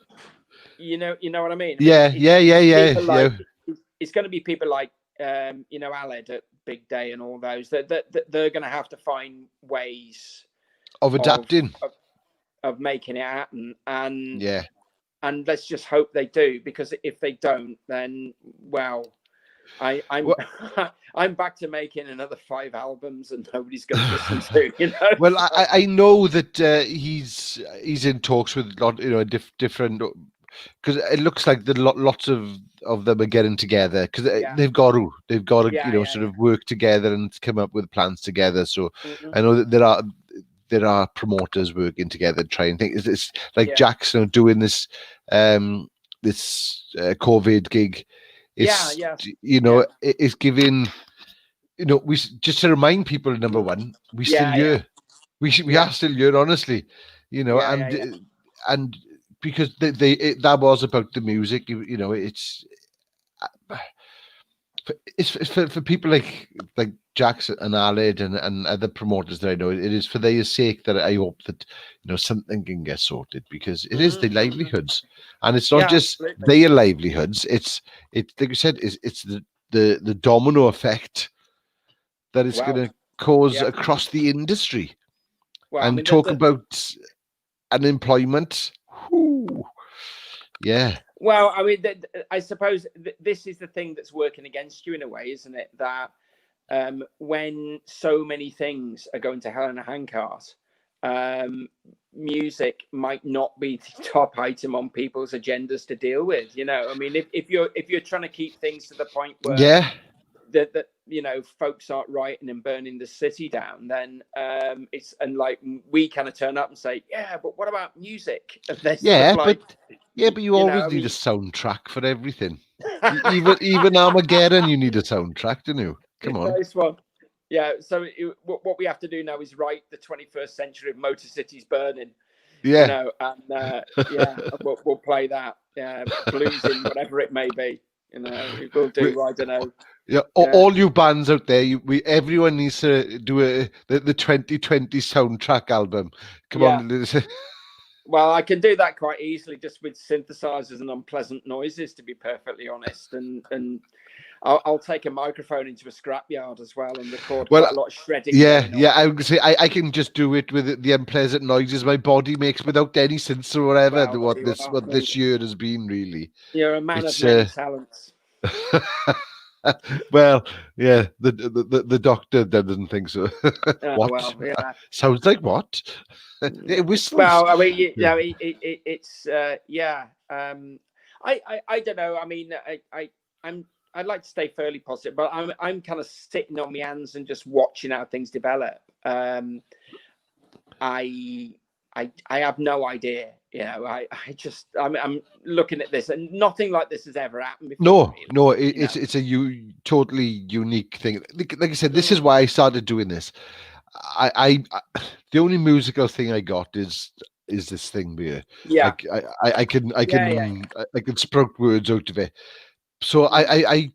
you know what I mean. I mean, Yeah. Yeah. people like it's going to be people like you know, Aled at Big Day and all those that they're going to have to find ways Of adapting. of making it happen, Yeah. and let's just hope they do, because if they don't, then well, I'm I'm back to making another 5 albums and nobody's going to listen to, you know. Well, I know that he's in talks with a lot, you know, different, because it looks like lots of them are getting together, because they've got to you know, sort of work together and come up with plans together. So I know that there are promoters working together to try and think. It's like Jackson doing this this COVID gig. It's you know, it's giving, you know, we just to remind people, number one, we still here. We are still here, honestly, you know, and because that was about the music, you know, it's for people like Jackson and Aled and other promoters that I know. It is for their sake that I hope that, you know, something can get sorted, because it is their livelihoods, and it's not just their livelihoods. It's like you said, it's the domino effect that it's going to cause across the industry. Well, and I mean, talk about unemployment. Whew. Yeah. Well, I mean, I suppose this is the thing that's working against you in a way, isn't it? That when so many things are going to hell in a handcart, music might not be the top item on people's agendas to deal with. You know, I mean, if you're trying to keep things to the point where that you know, folks aren't rioting and burning the city down, then it's, and like we kind of turn up and say, yeah, but what about music? But you always need a soundtrack for everything. even Armageddon, you need a soundtrack, don't you? Come on. Nice one. Yeah. So what we have to do now is write the 21st century of Motor Cities Burning. Yeah. You know, and we'll play that. Blues in whatever it may be. You know, we'll do. I don't know. Yeah, all you bands out there, everyone needs to do the 2020 soundtrack album. Come on. Well, I can do that quite easily, just with synthesizers and unpleasant noises, to be perfectly honest. And I'll take a microphone into a scrapyard as well and record quite a lot of shredding. Yeah. I would say I can just do it with the unpleasant noises my body makes without any synths or whatever. What this year has been, really. You're a man of many talents. Well, yeah, the doctor doesn't think so. What? Well, yeah. Sounds like what? It whistles. Well, I mean, it's I don't know. I mean, I'd like to stay fairly positive, but I'm kind of sitting on my hands and just watching how things develop. I have no idea. You know, I'm looking at this, and nothing like this has ever happened before. No, it's a totally unique thing. Like I said, this is why I started doing this. I the only musical thing I got is this thing here. Yeah, I can sprout words out of it. So I've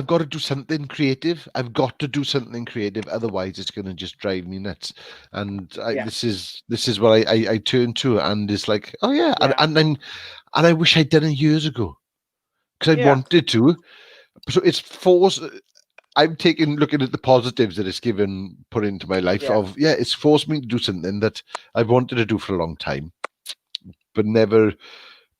got to do something creative. I've got to do something creative. Otherwise, it's going to just drive me nuts. And this is what I turn to, and it's like, oh yeah, and I wish I'd done it years ago, because I wanted to. So it's forced. I'm looking at the positives that it's put into my life. It's forced me to do something that I've wanted to do for a long time, but never.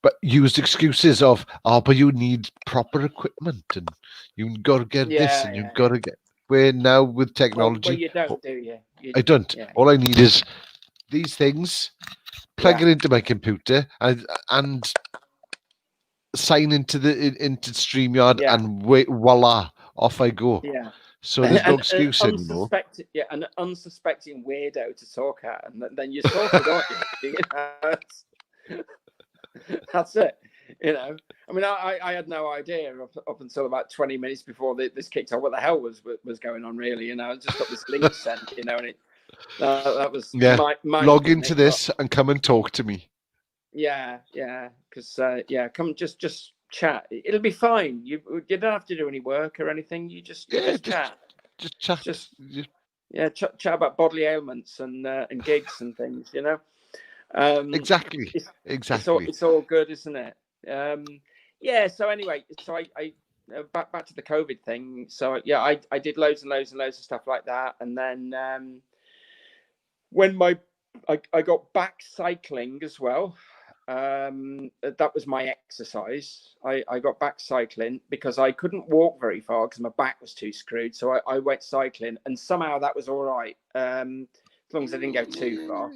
But used excuses of, but you need proper equipment, and you've got to get this, and you've got to get. Where now with technology, well, you don't, do you? I don't. Yeah. All I need is these things, plug it into my computer, and sign into StreamYard, Yeah. and wait, voila, off I go. Yeah. So there's no excuse anymore. An unsuspecting weirdo to talk at, and then you're sorted, aren't you? That's it. I mean, I had no idea up until about 20 minutes before this kicked off what the hell was going on, really. I just got this link sent, and that was my log into this and come and talk to me. Yeah, because come just chat. It'll be fine. You don't have to do any work or anything. You just chat. Just chat. Chat about bodily ailments and gigs and things. Exactly. It's all good, isn't it? So anyway, so I back to the COVID thing. So I did loads and loads and loads of stuff like that, and then when I got back cycling as well. That was my exercise. I got back cycling because I couldn't walk very far because my back was too screwed. So I went cycling, and somehow that was all right, as long as I didn't go too far.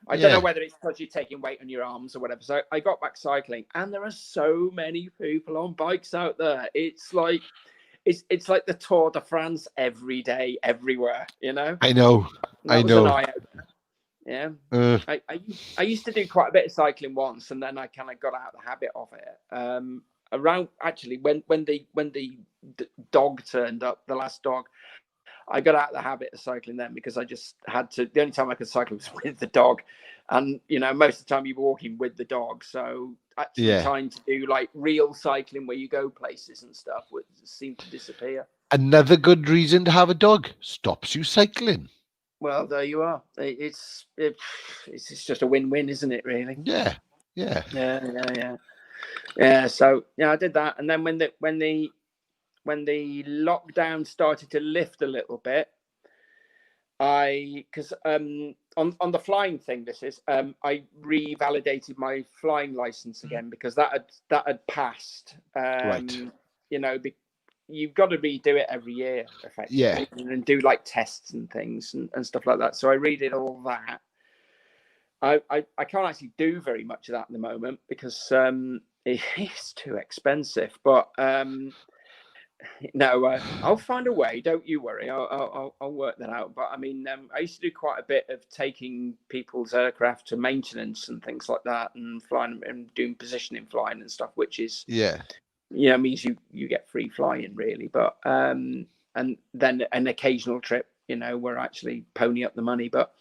I don't know whether it's because you're taking weight on your arms or whatever. So I got back cycling, and there are so many people on bikes out there. It's like it's like the Tour de France every day, everywhere. I know. That was an eye-opener. Yeah, I used to do quite a bit of cycling once, and then I kind of got out of the habit of it. Around actually when the dog turned up, the last dog, I got out of the habit of cycling then because I just had to. The only time I could cycle was with the dog, and most of the time you're walking with the dog, so actually trying to do like real cycling where you go places and stuff would seem to disappear. Another good reason to have a dog: stops you cycling. Well, there you are. It's just a win-win, isn't it? Really? Yeah. So I did that, and then when the lockdown started to lift a little bit, because on the flying thing, I revalidated my flying license again because that had passed. Right. You've got to redo it every year, effectively, and do like tests and things and stuff like that. So I redid all that. I can't actually do very much of that at the moment because it's too expensive. But I'll find a way. Don't you worry. I'll work that out. But I mean, I used to do quite a bit of taking people's aircraft to maintenance and things like that, and flying and doing positioning flying and stuff, which is means you get free flying really. But and then an occasional trip, where I actually pony up the money. But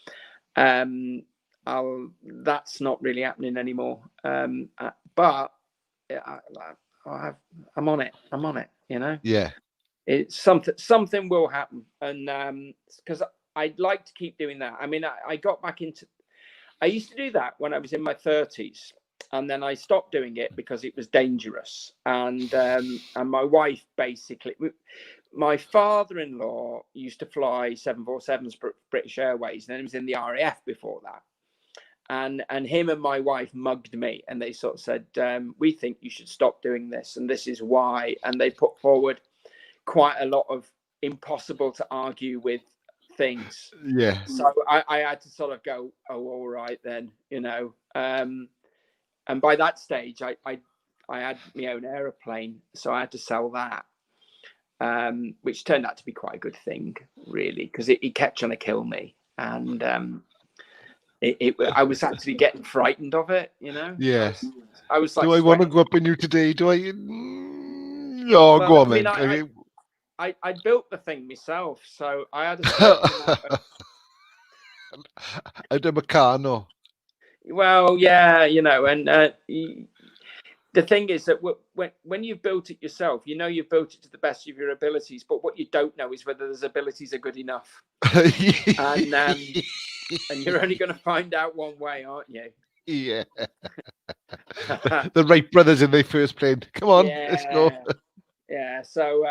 that's not really happening anymore. But I'm on it. Yeah. It's something will happen, and because I'd like to keep doing that. I mean, I got back into. I used to do that when I was in my 30s, and then I stopped doing it because it was dangerous. And my wife basically, my father-in-law used to fly 747s for British Airways, and then he was in the RAF before that. And him and my wife mugged me, and they sort of said, we think you should stop doing this, and this is why. And they put forward quite a lot of impossible to argue with things. Yeah. So I had to sort of go, oh, all right then, and by that stage, I had my own aeroplane, so I had to sell that, which turned out to be quite a good thing, really, because it kept trying to kill me, and I was actually getting frightened of it, Yeah. I was like, do I want to go up in you today? Do I? Oh, go on, then. I built the thing myself, so I had a out of Meccano. Well, yeah, and the thing is that when you've built it yourself, you've built it to the best of your abilities, but what you don't know is whether those abilities are good enough. And you're only going to find out one way, aren't you? Yeah. The Wright brothers in their first plane. Come on, let's go. Yeah. So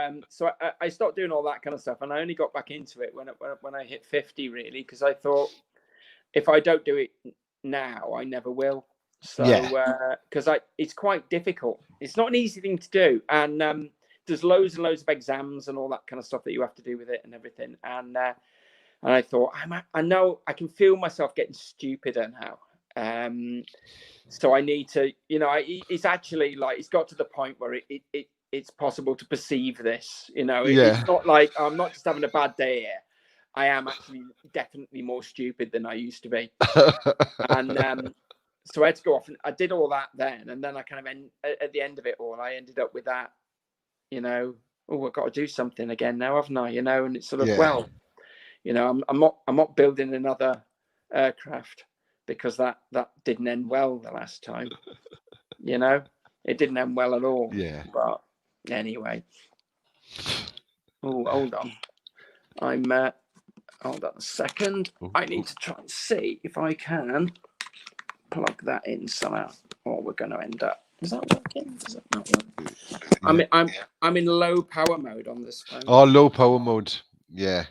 I stopped doing all that kind of stuff, and I only got back into it when I hit 50, really, because I thought if I don't do it now, I never will. So because it's quite difficult. It's not an easy thing to do, and there's loads and loads of exams and all that kind of stuff that you have to do with it and everything. And I thought, I know I can feel myself getting stupider now. So I need to, it's actually like, it's got to the point where it's possible to perceive this, it's not like I'm not just having a bad day here. I am actually definitely more stupid than I used to be. And so I had to go off, and I did all that then. And then I kind of, at the end of it all, I ended up with that, oh, I've got to do something again now, haven't I? And it's sort of, well, I'm not building another aircraft, because that didn't end well the last time. It didn't end well at all. Yeah. But anyway. Oh, hold on. Hold on a second. I need to try and see if I can plug that in somehow, or we're going to end up. Is that working? Is it not working? Yeah. I'm in low power mode on this phone. Oh, low power mode. Yeah.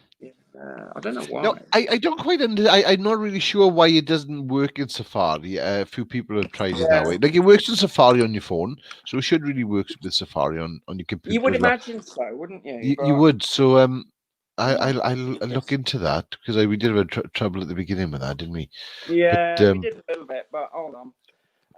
I don't know why. No, I don't quite I'm not really sure why it doesn't work in Safari. A few people have tried it that way. Like, it works in Safari on your phone, so it should really work with Safari on your computer. You would imagine so, wouldn't you? You would. So I'll look into that, because we did have trouble at the beginning with that, didn't we? Yeah, we did a little bit, but hold on.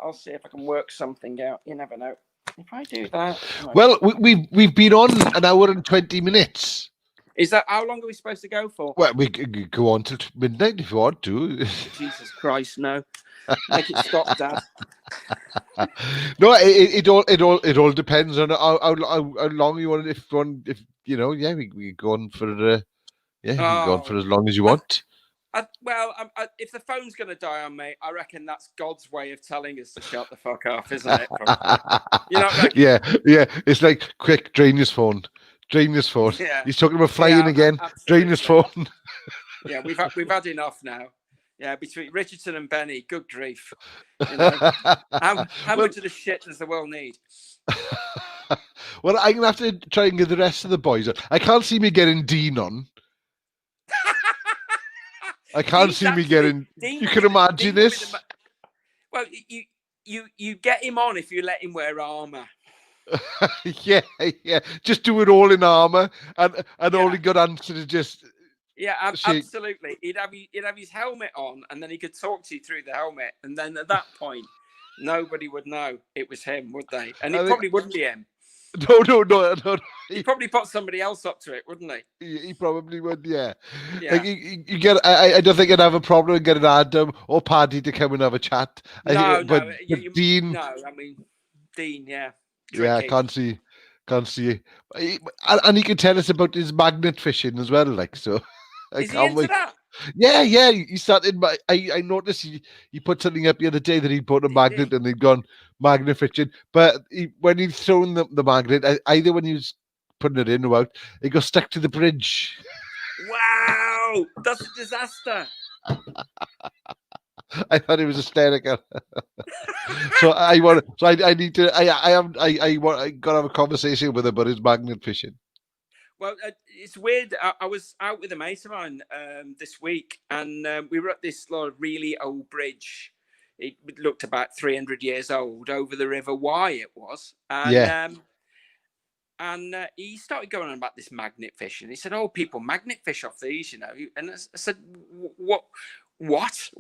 I'll see if I can work something out. You never know. If I do that. Well, we've been on an hour and 20 minutes. Is that how long are we supposed to go for? Well, we could go on till midnight if you want to. Jesus Christ, no! Make it stop, Dad. No, it all depends on how long you want. If we go on for we go on for as long as you want. If the phone's going to die on me, I reckon that's God's way of telling us to shut the fuck off, isn't it? Yeah. It's like, quick, drain his phone. Drain his phone. Yeah. He's talking about flying again. Absolutely. Drain his phone. Yeah, we've had enough now. Yeah, between Richardson and Benney, good grief. How much of the shit does the world need? Well, I'm gonna have to try and get the rest of the boys on. I can't see me getting Dean on. I can't see me getting. Dean, you can imagine this. Well, you get him on if you let him wear armor. Yeah. Just do it all in armor, and all he got answer to just. Yeah, absolutely. He'd have his helmet on, and then he could talk to you through the helmet, and then at that point, nobody would know it was him, would they? And it probably wouldn't be him. No. He'd probably put somebody else up to it, wouldn't he? He probably would, yeah. Like, you get. I don't think I'd have a problem with getting Adam or Paddy to come and have a chat. But Dean. No, I mean Dean, yeah. Tricky. Yeah, I can't see. And he can tell us about his magnet fishing as well, like, so. Is he into that? Yeah. He started. I noticed he put something up the other day that he bought a magnet and he'd gone magnet fishing. But when he'd thrown the magnet, either when he was putting it in or out, it got stuck to the bridge. Wow, that's a disaster. I thought it was hysterical. So I need to. I got to have a conversation with him about his magnet fishing. Well, it's weird. I was out with a mate of mine this week, and we were at this really old bridge. It looked about 300 years old, over the River Wye it was. And, and he started going on about this magnet fishing. He said, people magnet fish off these, And I said, what's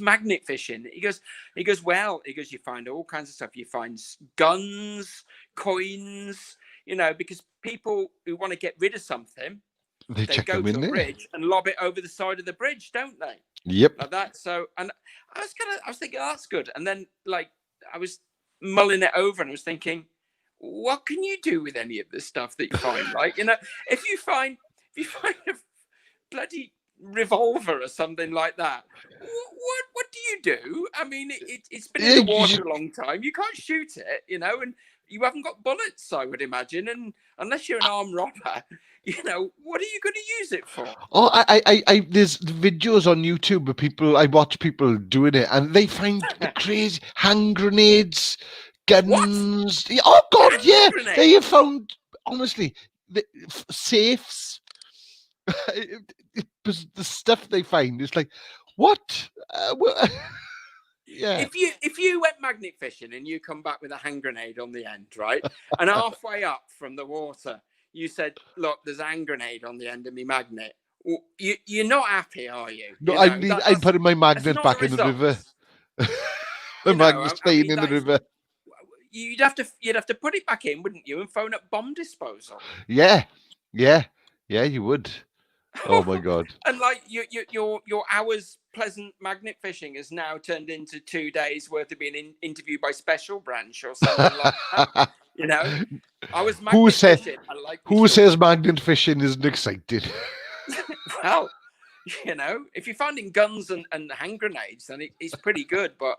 magnet fishing? He goes, you find all kinds of stuff. You find guns, coins, because people who want to get rid of something, they go to the bridge and lob it over the side of the bridge, don't they? Yep. Like that. So, and I was thinking, oh, that's good. And then, I was mulling it over, and I was thinking, what can you do with any of this stuff that you find? If you find a bloody revolver or something like that, what do you do? I mean, it's been in the water a long time. You can't shoot it, and you haven't got bullets, I would imagine, and unless you're an armed robber, what are you going to use it for? Oh, I there's videos on YouTube where I watch people doing it, and they find the crazy hand grenades, guns. What? Oh God, yeah, they have found, honestly, safes. The stuff they find is like, what? Yeah. If you went magnet fishing and you come back with a hand grenade on the end, right, and halfway up from the water, you said, "Look, there's a hand grenade on the end of my magnet." You're not happy, are you? No, I'm putting my magnet back in the river. The You know, Magnus I staying mean, in the that is, river. you'd have to put it back in, wouldn't you, and phone up bomb disposal. Yeah, yeah, yeah. You would. Oh my God. And like your hours pleasant magnet fishing has now turned into 2 days worth of being interviewed by Special Branch or something like that. You know, I was Who magnet said? fishing. I like Who says magnet fishing isn't exciting? Well, you know, if you're finding guns and hand grenades, then it's pretty good. But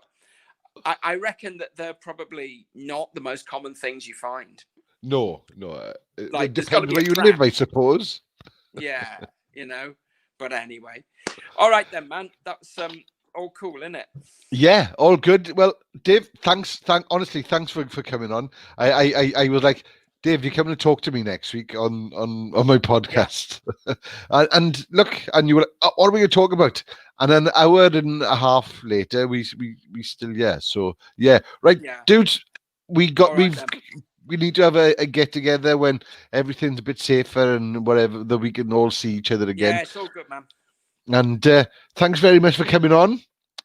I reckon that they're probably not the most common things you find. No, no. It Like, there's got to depends be where a you live, trap. I suppose. Yeah, you know. But anyway, all right then, man. That's all cool, isn't it? Yeah, all good. Well, Dave, honestly, thanks for coming on. I was like, Dave, you coming to talk to me next week on my podcast? Yeah. and look, and you were like, oh, what are we going to talk about? And an hour and a half later, we still So yeah, right, Yeah. dudes, All right, then. we need to have a get together when everything's a bit safer and whatever, that we can all see each other again. Yeah, it's all good, man. And thanks very much for coming on.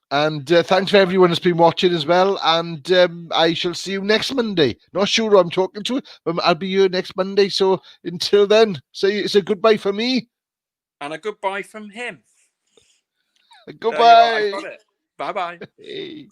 And thanks for everyone that's been watching as well. And I shall see you next Monday. Not sure who I'm talking to, but I'll be here next Monday. So until then, say it's a goodbye for me. And a goodbye from him. Goodbye. I got it. Bye-bye. Hey.